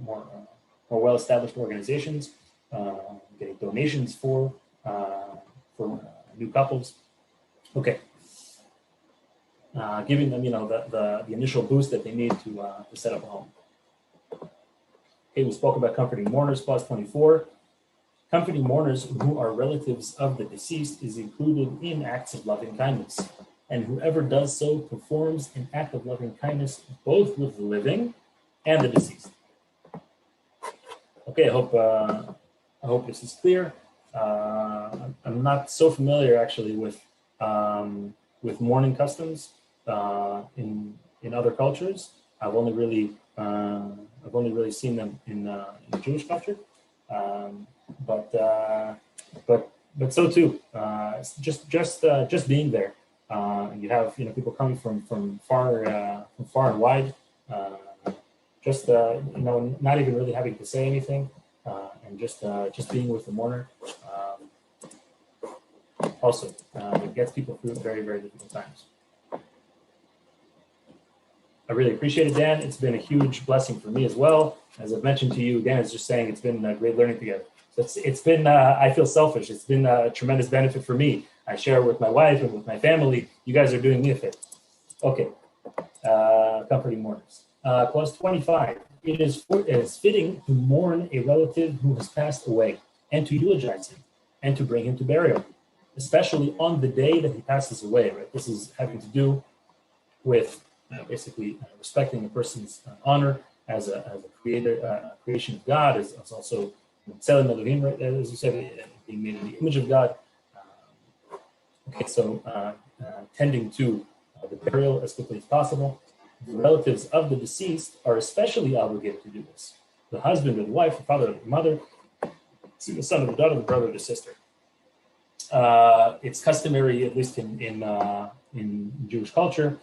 more well-established organizations getting donations for new couples. Okay, giving them the initial boost that they need to set up a home. Okay, we spoke about comforting mourners, clause 24. Comforting mourners who are relatives of the deceased is included in acts of loving kindness, and whoever does so performs an act of loving kindness both with the living and the deceased. Okay, I hope this is clear. I'm not so familiar actually with mourning customs in other cultures. I've only really seen them in the Jewish culture. But so too, just being there. You have people coming from far and wide. Not even really having to say anything, and just being with the mourner. Also, it gets people through very, very difficult times. I really appreciate it, Dan. It's been a huge blessing for me as well. As I've mentioned to you again, it's just saying it's been great learning together. So it's been, I feel selfish. It's been a tremendous benefit for me. I share it with my wife and with my family. You guys are doing me a favor. Okay, comforting mourners. Clause 25. It is fitting to mourn a relative who has passed away and to eulogize him and to bring him to burial, especially on the day that he passes away. Right? This is having to do with basically respecting a person's honor as a creation of God, as also Tzelem Elohim, right? As you said, being made in the image of God. Okay, so tending to the burial as quickly as possible. The relatives of the deceased are especially obligated to do this. The husband or the wife, the father or the mother, the son or the daughter, the brother or the sister. It's customary, at least in Jewish culture,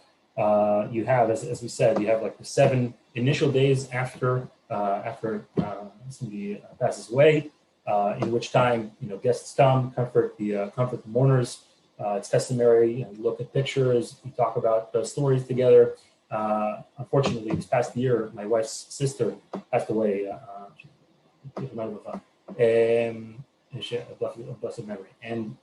you have, as we said, you have like the 7 initial days after somebody passes away, in which time guests come, comfort the mourners. It's customary, look at pictures, we talk about the stories together. Unfortunately, this past year, my wife's sister passed away. Blessed memory. And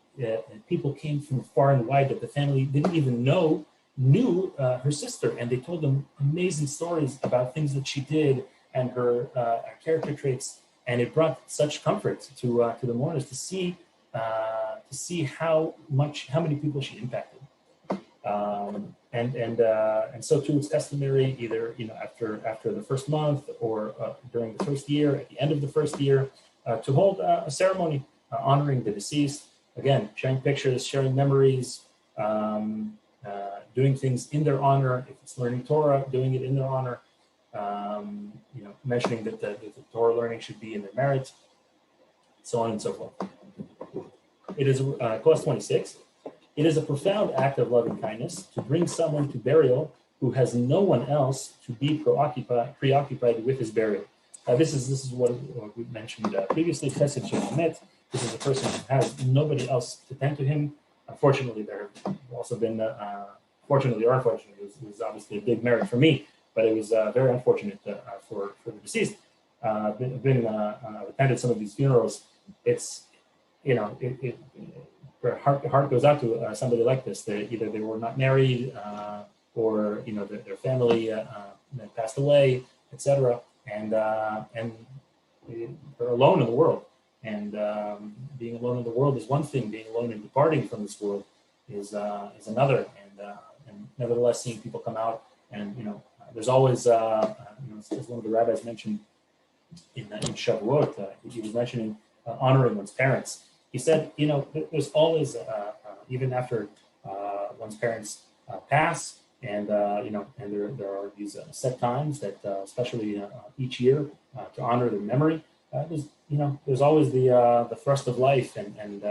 people came from far and wide that the family didn't even know knew her sister, and they told them amazing stories about things that she did and her character traits, and it brought such comfort to the mourners to see how many people she impacted. And so too, it's customary either after the first month or during the first year, at the end of the first year, to hold a ceremony honoring the deceased. Again, sharing pictures, sharing memories, doing things in their honor. If it's learning Torah, doing it in their honor. Mentioning that the Torah learning should be in their merit, so on and so forth. It is clause 26. It is a profound act of loving kindness to bring someone to burial who has no one else to be preoccupied with his burial. This is what we mentioned previously. Chesed Shemet. This is a person who has nobody else to tend to him. Unfortunately, there have also been, fortunately or unfortunately, it was obviously a big merit for me, but it was very unfortunate for the deceased. I've attended some of these funerals. It's, heart goes out to somebody like this. That either they were not married, or their family passed away, etc. And they're alone in the world. And being alone in the world is one thing. Being alone and departing from this world is another. And nevertheless, seeing people come out, and there's always, as one of the rabbis mentioned in Shavuot, he was mentioning honoring one's parents. He said, there's always, even after one's parents pass, and there are these set times that, especially each year, to honor their memory. There's always the thrust of life, and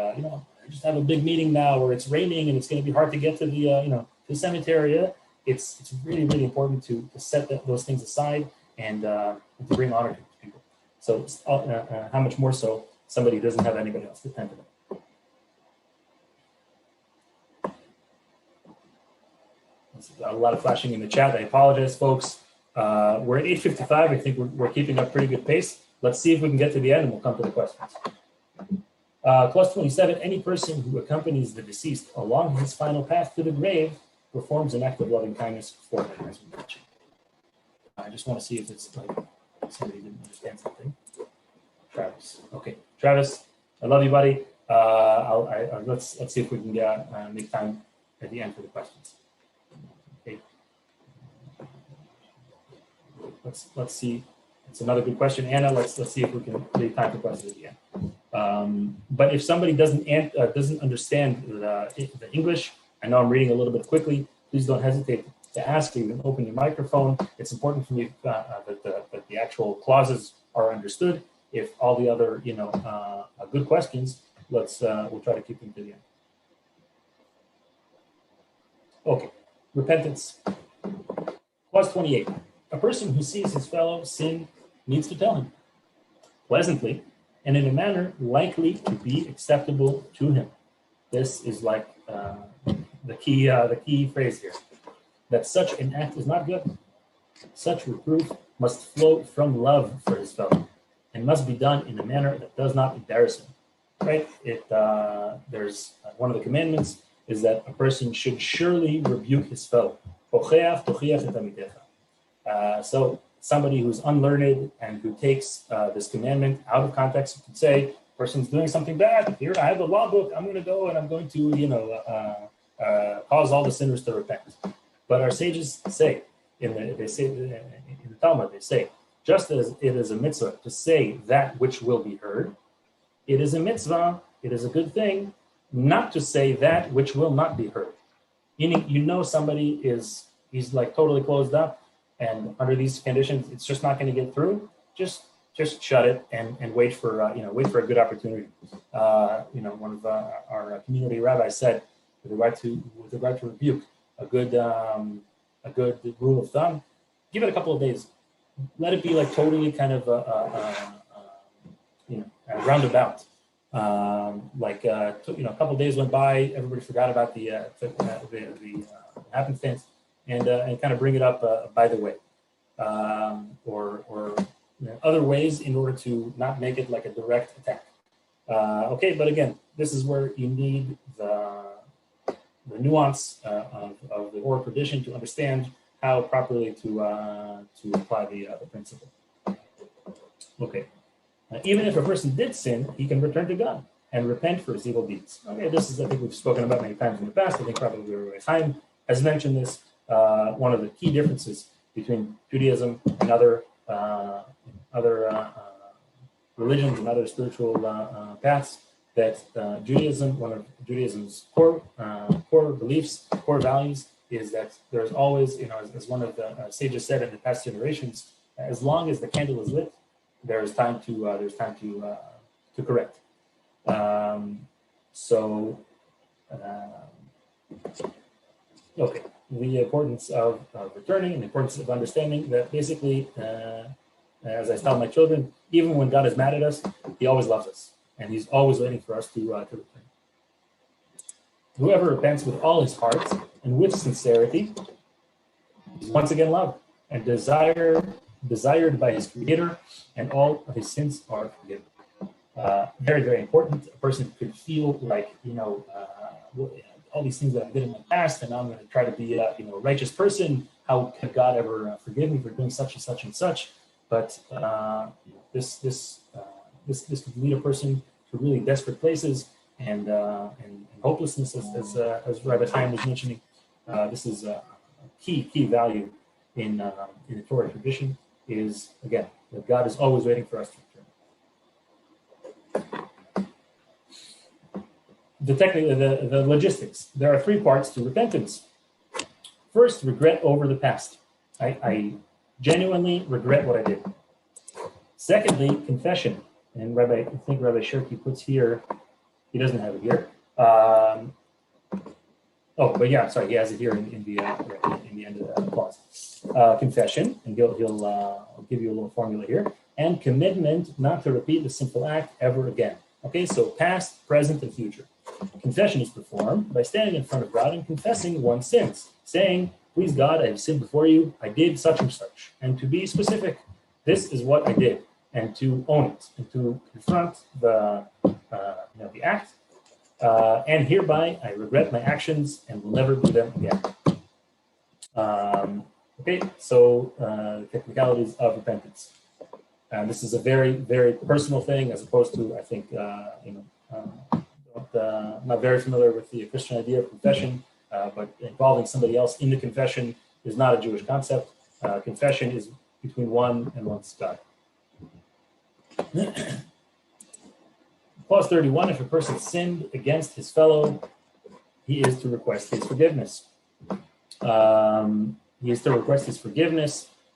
just have a big meeting now where it's raining and it's going to be hard to get to the cemetery. It's really, really important to set those things aside and to bring honor to people. So how much more so somebody who doesn't have anybody else to tend to them. There's a lot of flashing in the chat. I apologize, folks. We're at 8:55. I think we're keeping up pretty good pace. Let's see if we can get to the end, and we'll come to the questions. Clause 27, any person who accompanies the deceased along his final path to the grave performs an act of loving kindness for him, as we mentioned. I just want to see if it's like somebody didn't understand something. Travis. Okay, Travis, I love you, buddy. Let's see if we can make time at the end for the questions. Okay. Let's see. It's another good question, Anna. Let's see if we can make time for questions at the end. But if somebody doesn't understand the English, I know I'm reading a little bit quickly. Please don't hesitate to ask. You can open your microphone. It's important for me that the actual clauses are understood. If all the other good questions, we'll try to keep them to the end. Okay, repentance. Clause 28. A person who sees his fellow sin needs to tell him pleasantly and in a manner likely to be acceptable to him. This is like the key phrase here, that such an act is not good. Such reproof must flow from love for his fellow and must be done in a manner that does not embarrass him. Right? There's one of the commandments is that a person should surely rebuke his fellow. So somebody who's unlearned and who takes this commandment out of context could say, person's doing something bad. Here, I have the law book. I'm going to go and I'm going to, cause all the sinners to repent. But our sages say, in the Talmud, they say, just as it is a mitzvah to say that which will be heard, it is a mitzvah, it is a good thing, not to say that which will not be heard. Meaning, somebody he's like totally closed up, and under these conditions, it's just not going to get through. Just shut it and wait for a good opportunity. One of our community rabbis said, with regard to rebuke, a good rule of thumb, give it a couple of days. Let it be like totally kind of roundabout. A couple of days went by, everybody forgot about the happenstance, and kind of bring it up by the way, or other ways in order to not make it like a direct attack. But again, this is where you need nuance of the oral tradition to understand how properly to apply the principle. Okay. Even if a person did sin, he can return to God and repent for his evil deeds. Okay, this is, I think we've spoken about many times in the past. I think probably Rabbi Chaim has mentioned this. One of the key differences between Judaism and other religions and other spiritual paths, that Judaism, one of Judaism's core beliefs, core values, is that there's always, as one of the sages said in the past generations, as long as the candle is lit, there's time to correct. Okay, the importance of returning and the importance of understanding that basically, as I tell my children, even when God is mad at us, he always loves us, and he's always waiting for us to return. Whoever repents with all his heart and with sincerity is once again loved and desired by his Creator, and all of his sins are forgiven. Very, very important. A person could feel like, all these things that I did in my past, and now I'm going to try to be a righteous person. How could God ever forgive me for doing such and such and such? But this could lead a person to really desperate places and hopelessness, as Rabbi Chaim was mentioning. This is a key value in the Torah tradition, is, again, that God is always waiting for us to return. The logistics. There are 3 parts to repentance. First, regret over the past. I genuinely regret what I did. Secondly, confession. And I think Rabbi Shirky puts here, he doesn't have it here. But yeah, sorry, he has it here in the end of the clause. Confession, and he'll give you a little formula here, and commitment not to repeat the sinful act ever again. Okay, so past, present, and future. Confession is performed by standing in front of God and confessing one's sins, saying, "Please God, I have sinned before you. I did such and such," and to be specific, this is what I did, and to own it, and to confront the act. And hereby, I regret my actions and will never do them again. Okay, so technicalities of repentance. This is a very, very personal thing, as opposed to, I think, not very familiar with the Christian idea of confession, but involving somebody else in the confession is not a Jewish concept. Confession is between one and one's God. Clause 31, if a person sinned against his fellow, he is to request his forgiveness.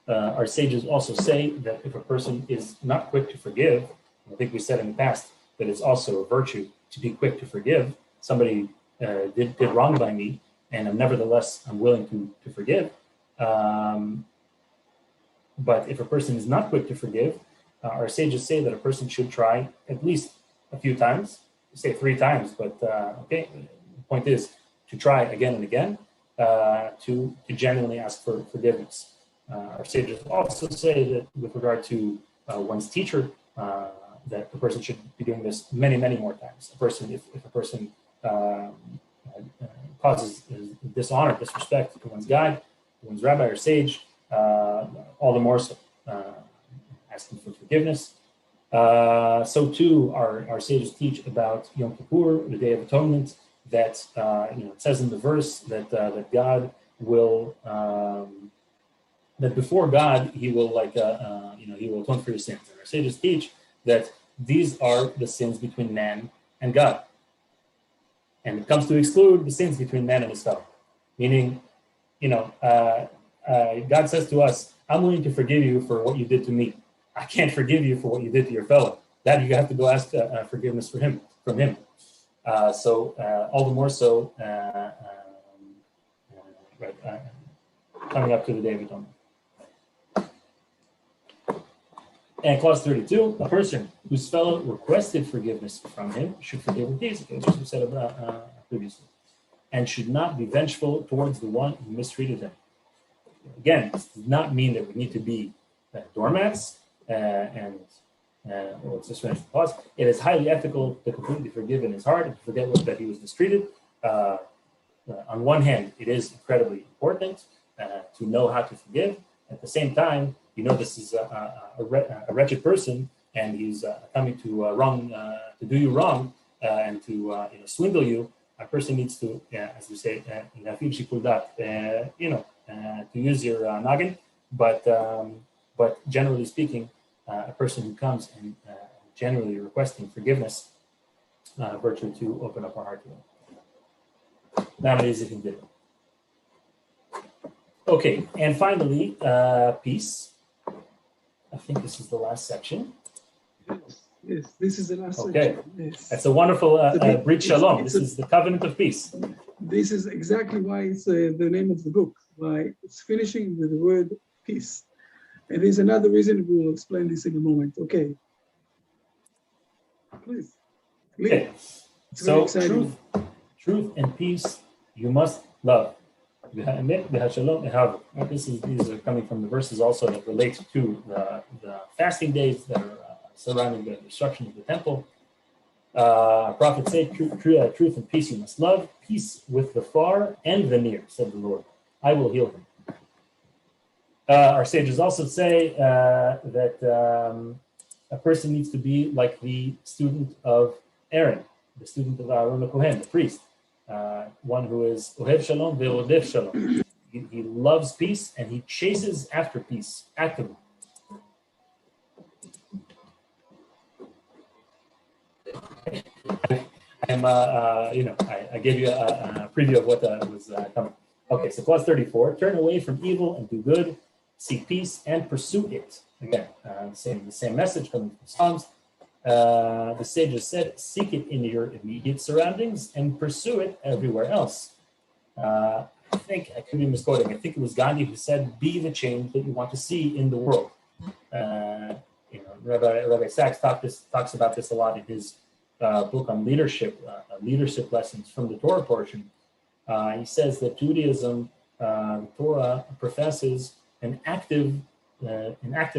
Our sages also say that if a person is not quick to forgive, I think we said in the past that it's also a virtue to be quick to forgive. Somebody did wrong by me, and I'm willing to forgive. But if a person is not quick to forgive, our sages say that a person should try at least a few times, say 3 times, but the point is to try again and again, to genuinely ask for forgiveness. Our sages also say that with regard to one's teacher, that the person should be doing this many, many more times. If a person causes dishonor, disrespect to one's guide, one's rabbi or sage, all the more so asking for forgiveness. So too, our sages teach about Yom Kippur, the Day of Atonement, that it says in the verse that God will, that before God he will he will atone for your sins. And our sages teach that these are the sins between man and God, and it comes to exclude the sins between man and his fellow. Meaning, God says to us, "I'm willing to forgive you for what you did to me. I can't forgive you for what you did to your fellow." That you have to go ask forgiveness from him. So all the more so, coming up to the Day of Atonement. And clause 32, a person whose fellow requested forgiveness from him should forgive with ease, as we said about previously, and should not be vengeful towards the one who mistreated him. Again, this does not mean that we need to be doormats let's just finish the clause. It is highly ethical to completely forgive in his heart and to forget that he was mistreated. on one hand, it is incredibly important to know how to forgive. At the same time, this is a wretched person, and he's coming to do you wrong and to swindle you. A person needs to, as we say, to use your noggin. But generally speaking, a person who comes and generally requesting forgiveness, virtue to open up our heart to him. Nowadays, it can do it. Okay, and finally, peace. I think this is the last section. Yes, this is the last Okay, section. Yes. that's a wonderful Brit Shalom. This is the covenant of peace. This is exactly why it's the name of the book. Why it's finishing with the word peace. And there's another reason we will explain this in a moment. Okay. Please. Okay. So truth and peace you must love. These are coming from the verses also that relate to the fasting days that are surrounding the destruction of the temple. Prophets say, truth and peace you must love. Peace with the far and the near, said the Lord. I will heal him. Our sages also say that a person needs to be like the student of Aaron, the student of Aaron the Kohen, the priest, one who is Ohev Shalom ve'odef Shalom. He loves peace and he chases after peace actively. I gave you a preview of what was coming. Okay, so clause 34, turn away from evil and do good, seek peace and pursue it. Again, the same message coming from Psalms. The sages said, seek it in your immediate surroundings and pursue it everywhere else. I think, I could be misquoting, I think it was Gandhi who said, be the change that you want to see in the world. Rabbi Sachs talks about this a lot in his book on leadership lessons from the Torah portion. He says that Judaism, the Torah professes an active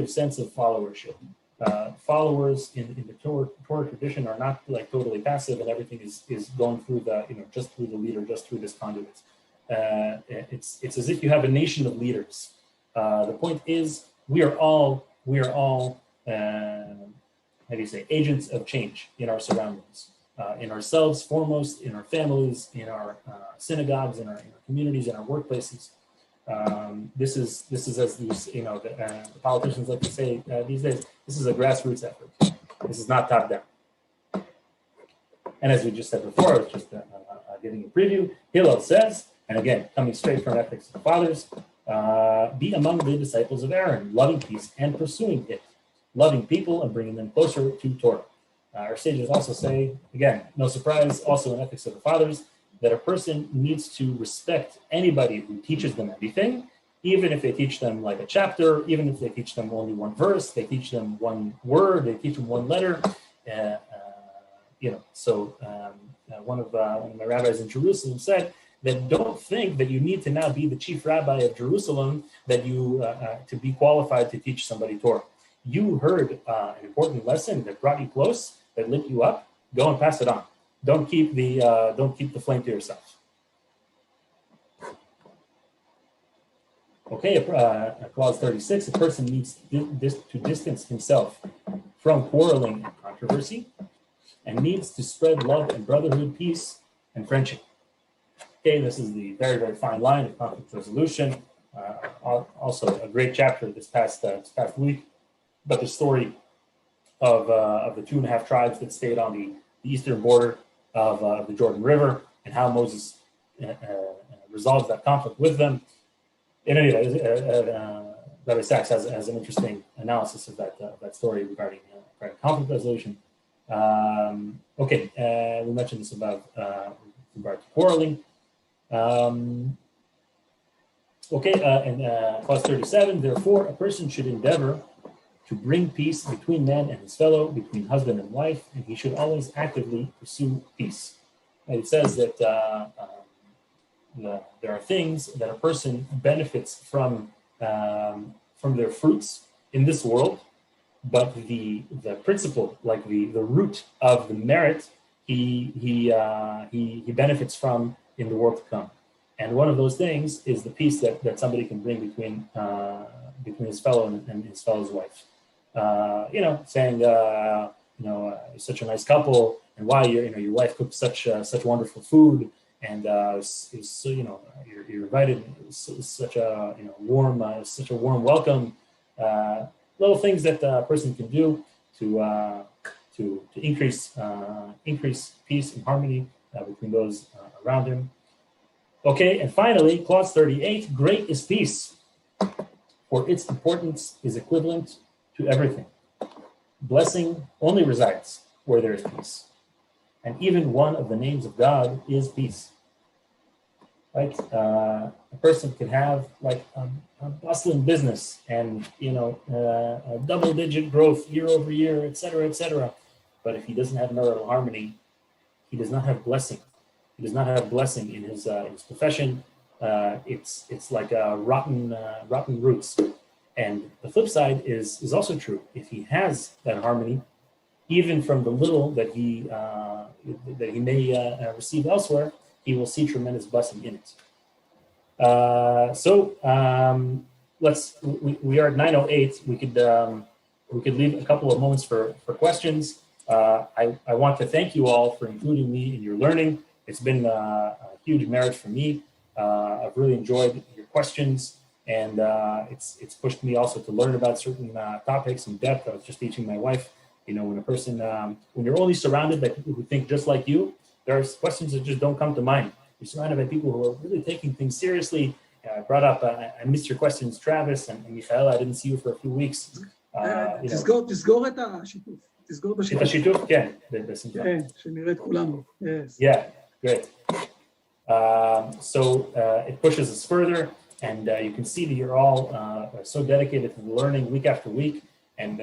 sense of followership. Followers in the Torah tradition are not like totally passive and everything is going through just through the leader, just through this conduit. It's as if you have a nation of leaders. The point is we are all agents of change in our surroundings, in ourselves foremost, in our families, in our synagogues, in our communities, in our workplaces. This is as the politicians like to say these days, this is a grassroots effort. This is not top down. And as we just said before, I was just giving a preview. Hillel says, and again, coming straight from Ethics of the Fathers, be among the disciples of Aaron, loving peace and pursuing it, loving people and bringing them closer to Torah. Our sages also say, again, no surprise, also in Ethics of the Fathers, that a person needs to respect anybody who teaches them anything, even if they teach them like a chapter, even if they teach them only one verse, they teach them one word, they teach them one letter. One of my rabbis in Jerusalem said that don't think that you need to now be the chief rabbi of Jerusalem that you to be qualified to teach somebody Torah. You heard an important lesson that brought you close, that lit you up. Go and pass it on. Don't keep the flame to yourself. Okay, clause 36, a person needs to distance himself from quarreling and controversy and needs to spread love and brotherhood, peace, and friendship. Okay, this is the very, very fine line of conflict resolution. Also a great chapter this past week about the story of the 2.5 tribes that stayed on the eastern border of the Jordan River and how Moses resolves that conflict with them. In any event, Rabbi Sachs has an interesting analysis of that story regarding conflict resolution. We mentioned this about regard to quarreling. And clause 37, therefore, a person should endeavor to bring peace between man and his fellow, between husband and wife, and he should always actively pursue peace. And it says that there are things that a person benefits from their fruits in this world, but the principle, like the root of the merit, he benefits from in the world to come. And one of those things is the peace that somebody can bring between his fellow and his fellow's wife. Saying, you're such a nice couple, and why your wife cooks such wonderful food, and you're invited. It's such a warm welcome. Little things that a person can do to increase peace and harmony between those around him. Okay, and finally, clause 38, great is peace, for its importance is equivalent to everything. Blessing only resides where there is peace. And even one of the names of God is peace. Right? A person can have like a bustling business and, a double-digit growth year over year, et cetera. But if he doesn't have marital harmony, he does not have blessing. He does not have blessing in his profession. It's like rotten roots. And the flip side is also true. If he has that harmony, even from the little that he may receive elsewhere, he will see tremendous blessing in it. We are at 9:08. We could leave a couple of moments for questions. I want to thank you all for including me in your learning. It's been a huge merit for me. I've really enjoyed your questions, and it's pushed me also to learn about certain topics in depth. I was just teaching my wife, when you're only surrounded by people who think just like you, there are questions that just don't come to mind. You're surrounded by people who are really taking things seriously. I brought up, I missed your questions, Travis and Michael. I didn't see you for a few weeks. תסגור את השיתוף. תסגור את השיתוף. את השיתוף? כן, בשמחה. כן, שנראה את כולנו. Yes. Yeah, great. It pushes us further, and you can see that you're all so dedicated to the learning week after week. And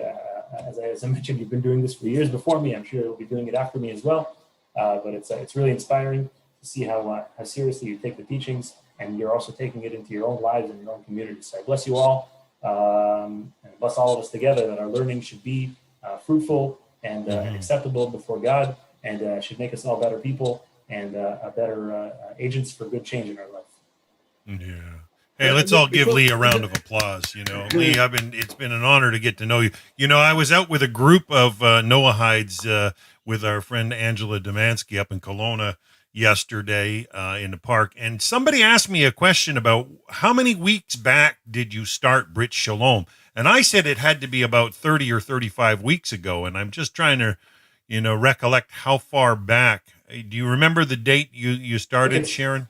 as I mentioned, you've been doing this for years before me. I'm sure you'll be doing it after me as well. But it's really inspiring to see how seriously you take the teachings, and you're also taking it into your own lives and your own community. So I bless you all, and bless all of us together, that our learning should be fruitful and acceptable before God, and should make us all better people and better agents for good change in our life. Yeah. Hey, let's all give Lee a round of applause. Lee, it's been an honor to get to know you. I was out with a group of Noahides with our friend Angela Demansky up in Kelowna yesterday in the park, and somebody asked me a question about how many weeks back did you start Brit Shalom, and I said it had to be about 30 or 35 weeks ago, and I'm just trying to, recollect how far back. Do you remember the date you started, Sharon?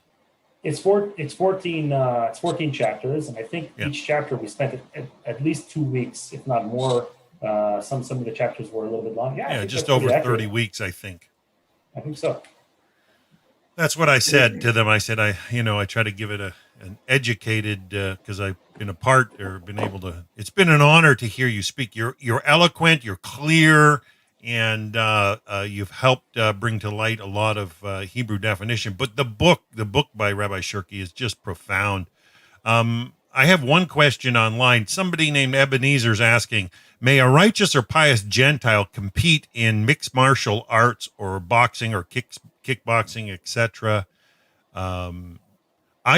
It's 14 chapters, and I think each chapter we spent at least 2 weeks, if not more. Some of the chapters were a little bit long. Yeah, just over 30 weeks, I think. I think so. That's what I said to them. I said, I try to give it an educated, because I've been a part or been able to. It's been an honor to hear you speak. You're eloquent, you're clear, and you've helped bring to light a lot of Hebrew definition. But the book by Rabbi Shirky is just profound. I have one question online. Somebody named Ebenezer's asking, may a righteous or pious Gentile compete in mixed martial arts or boxing or kickboxing, etc.? I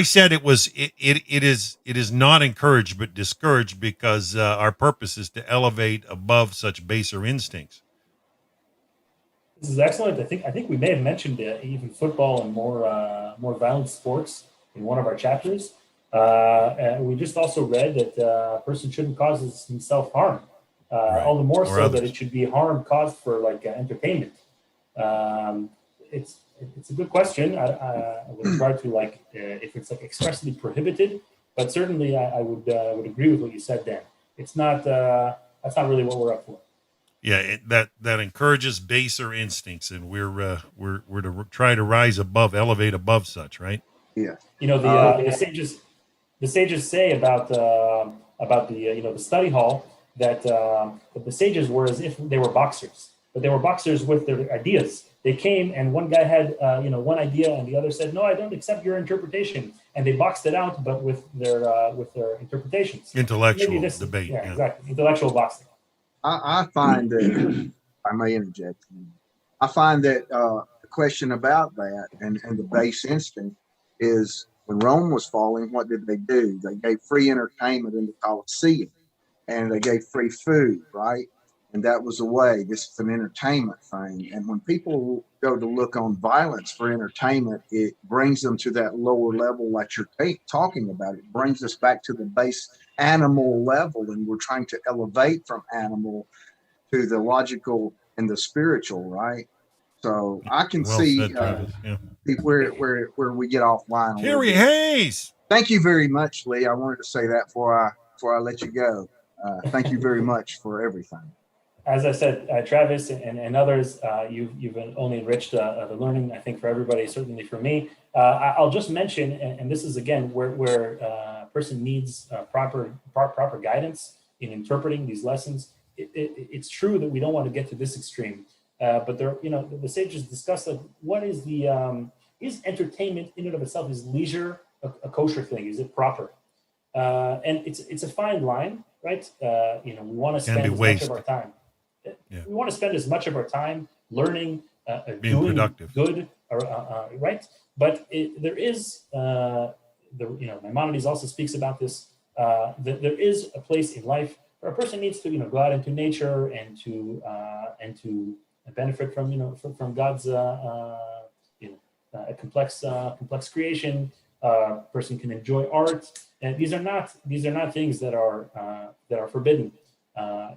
said it is not encouraged but discouraged, because our purpose is to elevate above such baser instincts. This is excellent. I think we may have mentioned even football and more violent sports in one of our chapters. And we just also read that a person shouldn't cause himself harm. Right. All the more so that it should be harm caused for entertainment. It's a good question. With regard to if it's expressly prohibited, but certainly I would agree with what you said, Dan. It's not that's not really what we're up for. Yeah, that encourages baser instincts, and we're to try to elevate above such, right? Yeah. The sages say about the study hall that the sages were as if they were boxers, but they were boxers with their ideas. They came, and one guy had one idea, and the other said, "No, I don't accept your interpretation," and they boxed it out, but with their interpretations. Intellectual debate. Yeah, exactly. Intellectual boxing. I find that I may interject. I find that the question about that and the base instinct is when Rome was falling, what did they do? They gave free entertainment in the Colosseum, and they gave free food, right? And that was a way. This is an entertainment thing. And when people go to look on violence for entertainment, it brings them to that lower level like you're talking about. It brings us back to the base animal level, and we're trying to elevate from animal to the logical and the spiritual, right? So I can Well see said, Travis. Yeah. where we get offline. A little Terry bit. Hayes. Thank you very much, Lee. I wanted to say that before I let you go. Thank you very much for everything. As I said, Travis and others, you've only enriched the learning, I think, for everybody, certainly for me. I'll just mention, and this is, again, where a person needs proper guidance in interpreting these lessons. It's true that we don't want to get to this extreme, but there, the sages discuss like, what is is entertainment in and of itself, is leisure a kosher thing? Is it proper? And it's a fine line, right? We want to spend as much of our time. Yeah. We want to spend as much of our time learning, being doing productive, good, right? But there is, Maimonides also speaks about this. That there is a place in life where a person needs to, go out into nature and to benefit from God's, complex creation. Person can enjoy art, and these are not things that are forbidden.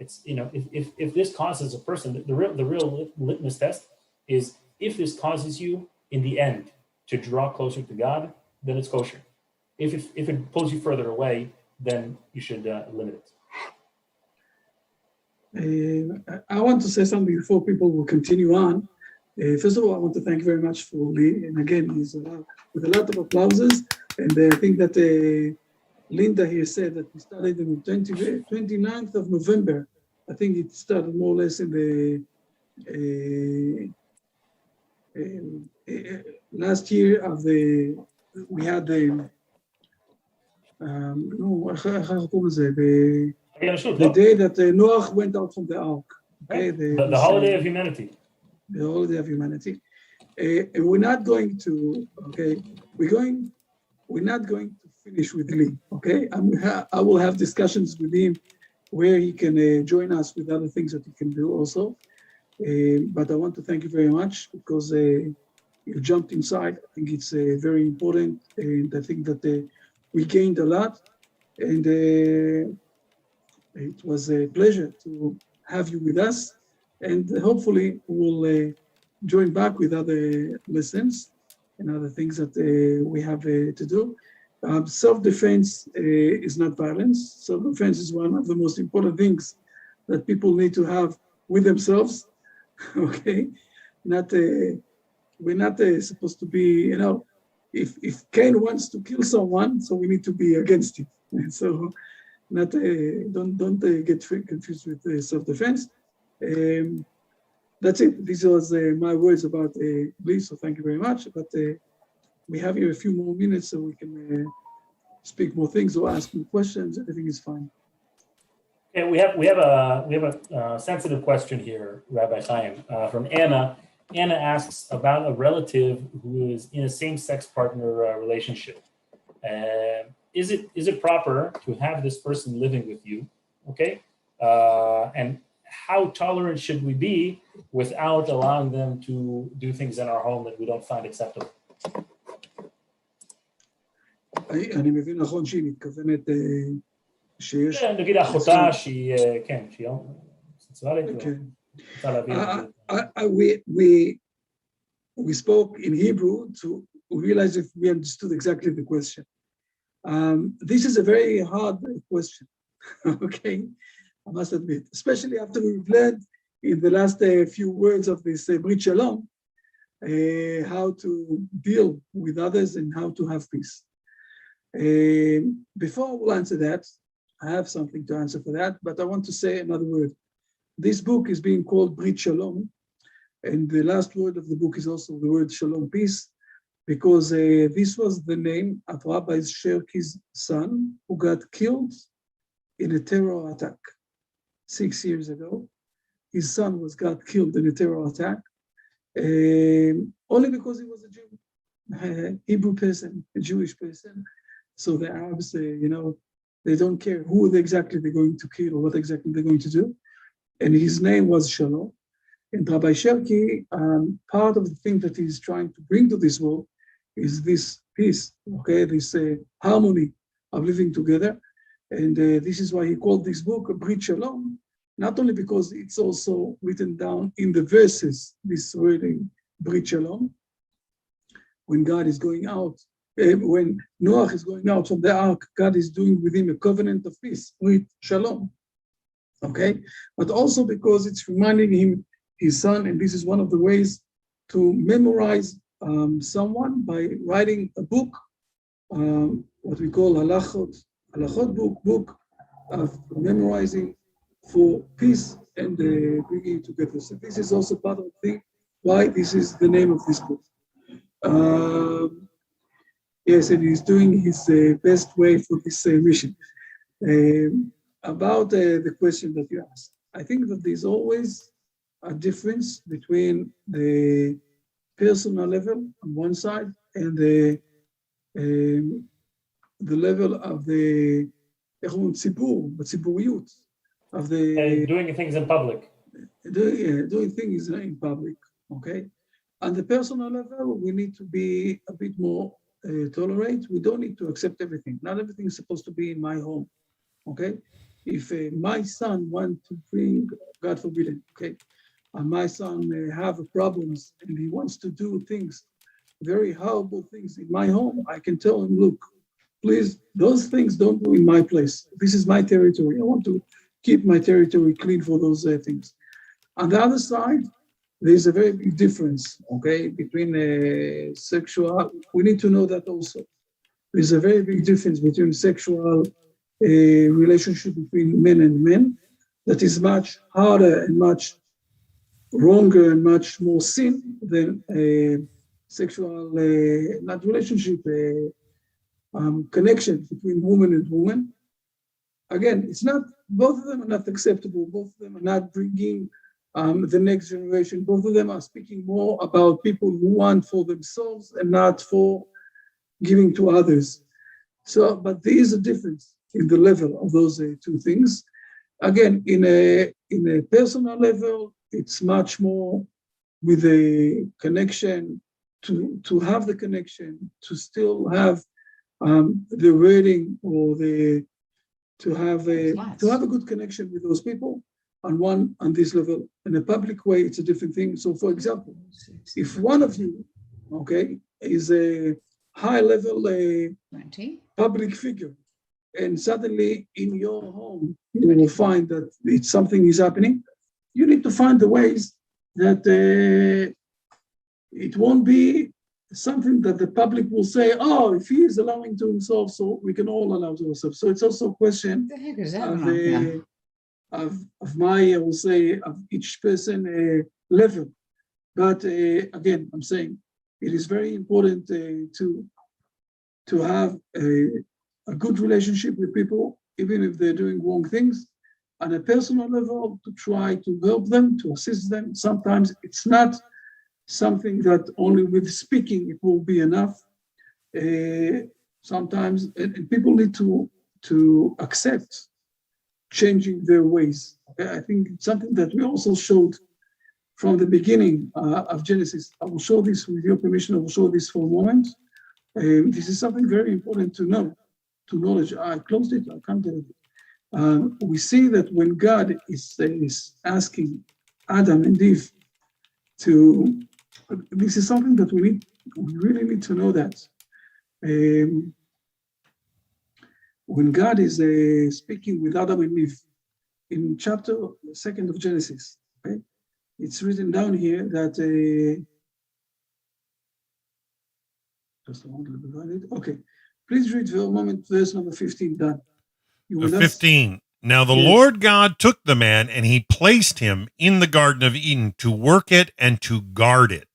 It's if this causes a person, the real litmus test is if this causes you in the end to draw closer to God, then it's kosher. If it pulls you further away, then you should limit it. I want to say something before people will continue on. First of all, I want to thank you very much for Lee, and again, he's with a lot of applauses. And I think that Linda here said that we started on the 29th of November. I think it started more or less in the last year of we had the the day that Noah went out from the ark. Okay, the holiday of humanity. The holiday of humanity. And we're not going to, we're not going to finish with Lee, okay? I will have discussions with him where he can join us with other things that he can do also. But I want to thank you very much because you jumped inside. I think it's very important, and I think that we gained a lot. And it was a pleasure to have you with us. And hopefully we'll join back with other lessons and other things that we have to do. Self-defense is not violence. Self-defense is one of the most important things that people need to have with themselves. Okay, we're not supposed to be, if Cain wants to kill someone, so we need to be against it. So, don't get confused with self-defense. That's it. These was my words about Lee, so thank you very much. But we have here a few more minutes so we can speak more things or ask more questions. Everything is fine. Okay, we have a sensitive question here, Rabbi Chaim, from Anna. Anna asks about a relative who is in a same-sex partner relationship. Is it proper to have this person living with you? Okay, and how tolerant should we be without allowing them to do things in our home that we don't find acceptable? אני מבין נכון שהיא מתכוונת שיש... נגיד אחותה שהיא, כן, שהיא סקסואלית. We spoke in Hebrew to realize if we understood exactly the question. This is a very hard question, okay? I must admit, especially after we've learned in the last few words of this Brit Shalom, how to deal with others and how to have peace. Before we'll answer that, I have something to answer for that, but I want to say another word. This book is being called Brit Shalom, and the last word of the book is also the word Shalom, peace, because this was the name of Rabbi Sherky's son, who got killed in a terror attack 6 years ago. His son got killed in a terror attack, only because he was a Jew. Hebrew person, a Jewish person. So the Arabs, they don't care who exactly they're going to kill or what exactly they're going to do. And his name was Shalom. And Rabbi Sherki, part of the thing that he's trying to bring to this world is this peace, okay, this harmony of living together. And this is why he called this book Brit Shalom, not only because it's also written down in the verses, this wording, Brit Shalom, when God is going out, when Noah is going out from the ark, God is doing with him a covenant of peace, Brit Shalom, okay? But also because it's reminding him, his son, and this is one of the ways to memorize someone by writing a book, what we call halachot book of memorizing for peace and bringing it together. So this is also part of the thing why this is the name of this book. Yes, and he's doing his best way for this mission. About the question that you asked, I think that there's always a difference between the personal level on one side and the level of the ציבוריות, of the doing things in public. Doing things in public, okay? On the personal level, we need to be a bit more tolerant. We don't need to accept everything. Not everything is supposed to be in my home, okay? If my son wants to bring, God forbid, okay, my son have problems and he wants to do things, very horrible things in my home, I can tell him, look, please, those things don't do in my place. This is my territory. I want to keep my territory clean for those things. On the other side, there's a very big difference, okay, between sexual, we need to know that also. There's a very big difference between sexual relationship between men and men that is much harder and much wronger and much more sin than a sexual, not relationship, connection between woman and woman. Again, it's not, both of them are not acceptable, both of them are not bringing the next generation, both of them are speaking more about people who want for themselves and not for giving to others. So, but there is a difference in the level of those two things. Again, in a personal level, it's much more with a connection, to have the connection, to still have the wording or to have a good connection with those people on this level. In a public way, it's a different thing. So, for example, if one of you, okay, is a high-level public figure, and suddenly in your home you will find that something is happening, you need to find the ways that it won't be something that the public will say, oh, if he is allowing to himself, so we can all allow to ourselves. So it's also a question of my, I will say, of each person level. But again, I'm saying it is very important to have a good relationship with people, even if they're doing wrong things, on a personal level, to try to help them, to assist them. Sometimes it's not something that only with speaking it will be enough. Sometimes and people need to accept changing their ways. I think it's something that we also showed from the beginning of Genesis. I will show this with your permission. I will show this for a moment. This is something very important to know, to knowledge. I closed it, I can't get it. We see that when God is asking Adam and Eve to, this is something that we really need to know that. When God is speaking with Adam and Eve in chapter 2 of Genesis, okay, it's written down here that just a moment, okay. Please read for a moment verse number 15, done. 15. Now the Yes. Lord God took the man and he placed him in the Garden of Eden to work it and to guard it.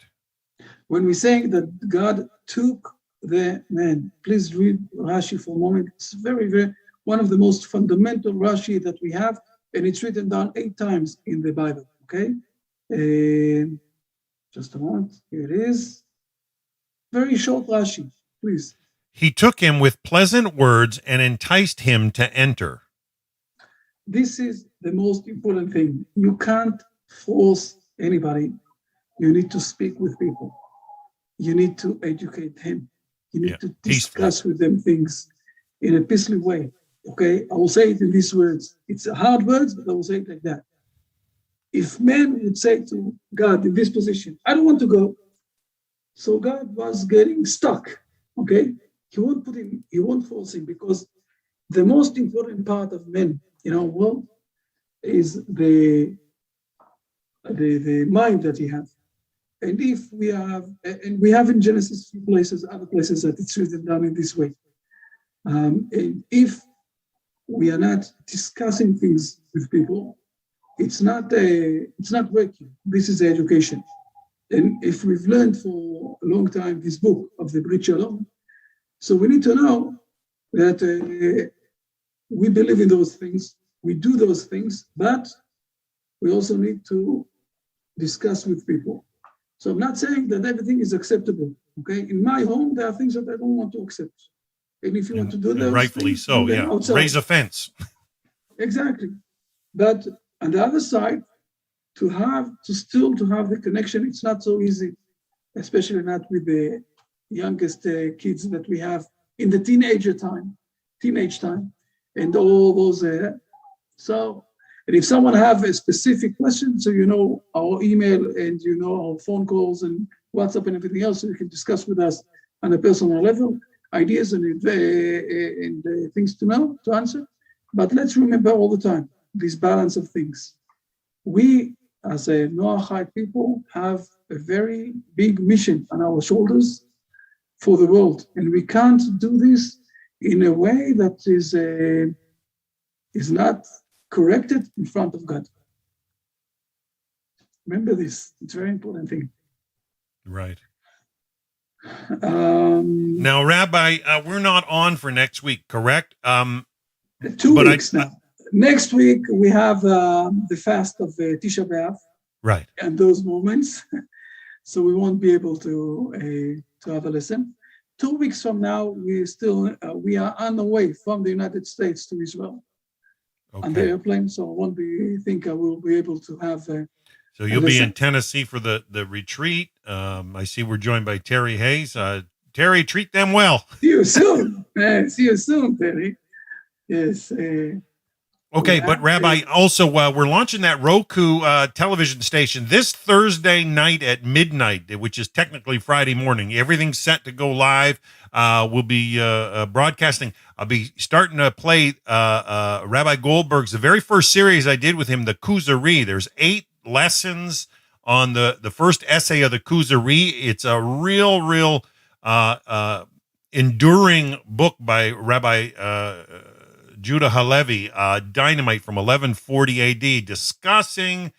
When we're saying that God took the man, please read Rashi for a moment. It's very, very, one of the most fundamental Rashi that we have, and it's written down 8 times in the Bible, okay? Just a moment, here it is. Very short Rashi, please. He took him with pleasant words and enticed him to enter. This is the most important thing. You can't force anybody. You need to speak with people. You need to educate them. You need to discuss with them things in a peaceful way. Okay, I will say it in these words. It's hard words, but I will say it like that. If men would say to God in this position, I don't want to go. So God was getting stuck. Okay, he won't force him, because the most important part of men in our world is the mind that he has. And if we have in Genesis few places, other places that it's written down in this way. And if we are not discussing things with people, it's not working. This is education. And if we've learned for a long time this book of the Brit Shalom, so we need to know that we believe in those things, we do those things, but we also need to discuss with people. So I'm not saying that everything is acceptable. Okay, in my home there are things that I don't want to accept, and if you want to do that, rightfully so, yeah, outside. Raise a fence. Exactly, but on the other side, to have the connection, it's not so easy, especially not with the youngest kids that we have in the teenage time, and all those. And if someone have a specific question, so you know our email and you know our phone calls and WhatsApp and everything else, so you can discuss with us on a personal level, ideas and things to answer. But let's remember all the time this balance of things. We, as a Noahide people, have a very big mission on our shoulders for the world, and we can't do this in a way that is not corrected in front of God. Remember this; it's a very important thing. Right. Now, Rabbi, we're not on for next week, correct? 2 weeks now. Next week we have the fast of Tisha B'Av, right? And those moments, so we won't be able to have a lesson. 2 weeks from now, we are on the way from the United States to Israel. Okay. On the airplane, so I will be able to have. So you'll be in Tennessee for the retreat. I see we're joined by Terry Hayes. Terry, treat them well. See you soon. See you soon, Terry. Yes. Okay, but Rabbi, also we're launching that Roku television station this Thursday night at midnight, which is technically Friday morning. Everything's set to go live. We'll be broadcasting. I'll be starting to play Rabbi Goldberg's, the very first series I did with him, the Kuzari. There's 8 lessons on the first essay of the Kuzari. It's a real enduring book by Rabbi Judah Halevi, Dynamite from 1140 AD, discussing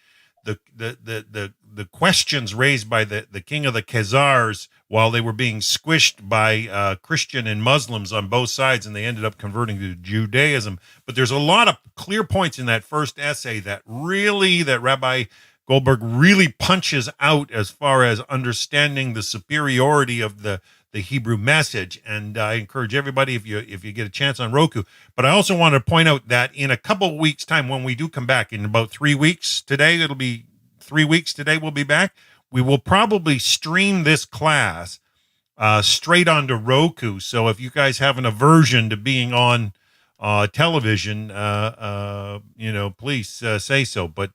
the questions raised by the king of the Khazars while they were being squished by Christian and Muslims on both sides, and they ended up converting to Judaism. But there's a lot of clear points in that first essay that Rabbi Goldberg really punches out as far as understanding the superiority of the Hebrew message. And I encourage everybody, if you get a chance on Roku. But I also want to point out that in a couple of weeks' time, when we do come back, in about 3 weeks today, it'll be 3 weeks today, we'll be back. We will probably stream this class straight onto Roku. So if you guys have an aversion to being on television, please say so. But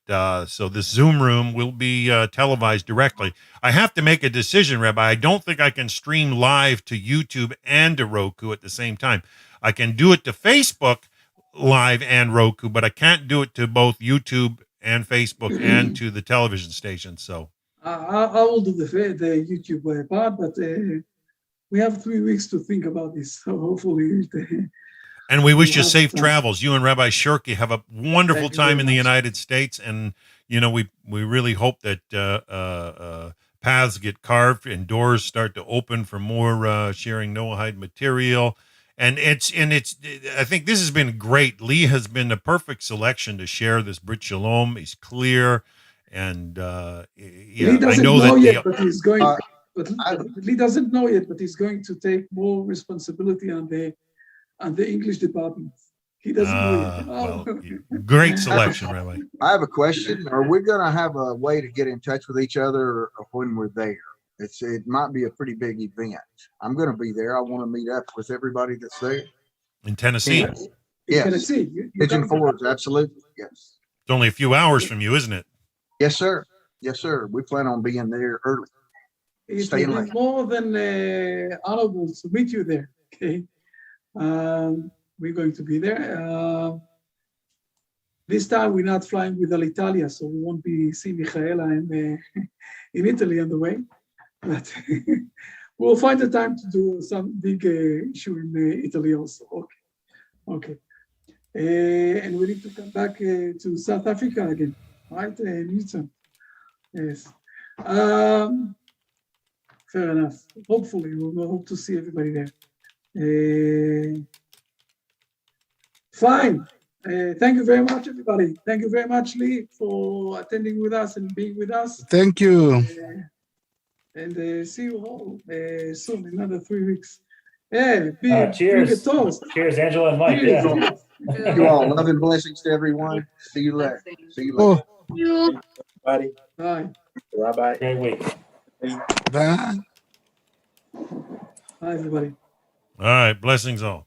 so this Zoom room will be televised directly. I have to make a decision, Rabbi. I don't think I can stream live to YouTube and to Roku at the same time. I can do it to Facebook live and Roku, but I can't do it to both YouTube and Facebook and to the television station. So I will do the YouTube part, but we have 3 weeks to think about this. So hopefully. And we wish you safe travels. You and Rabbi Shirky have a wonderful time in the United States, and we really hope that paths get carved and doors start to open for more sharing Noahide material. And it's I think this has been great. Lee has been the perfect selection to share this Brit Shalom. He's clear, and he doesn't know yet, but he's going. but Lee doesn't know yet, but he's going to take more responsibility on the English department. He doesn't know yet. Well, great selection, Rabbi. I have a question. Are we going to have a way to get in touch with each other when we're there? It might be a pretty big event. I'm going to be there. I want to meet up with everybody that's there. In Tennessee. Yes. You're gonna see. You Pigeon come- Forge, absolutely. Yes. It's only a few hours from you, isn't it? Yes, sir. Yes, sir. We plan on being there early. It Stay will be late. more than honorable to meet you there. Okay, we're going to be there. This time we're not flying with Alitalia, so we won't be seeing Michaela in Italy on the way. But we'll find the time to do some big issue in Italy also. Okay. And we need to come back to South Africa again, right, Newton? Yes. Fair enough. Hopefully, we'll hope to see everybody there. Fine. Thank you very much, everybody. Thank you very much, Lee, for attending with us and being with us. Thank you. And see you all soon, in another 3 weeks. Yeah, big Cheers. toast. Cheers, Angela and Mike. Cheers. Yeah. Thank you all. Love and blessings to everyone. See you later. See you later. Oh, Buddy, Bye. Rabbi. Great week. bye. Bye, everybody. All right. Blessings all.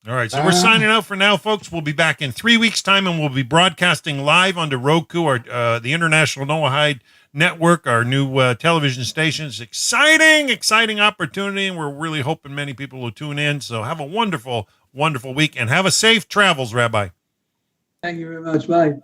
All right. So we're signing out for now, folks. We'll be back in 3 weeks' time, and we'll be broadcasting live onto Roku, or the International Noahide Network, our new television station. It's exciting opportunity, and we're really hoping many people will tune in. So have a wonderful week, and have a safe travels, Rabbi. Thank you very much. Bye.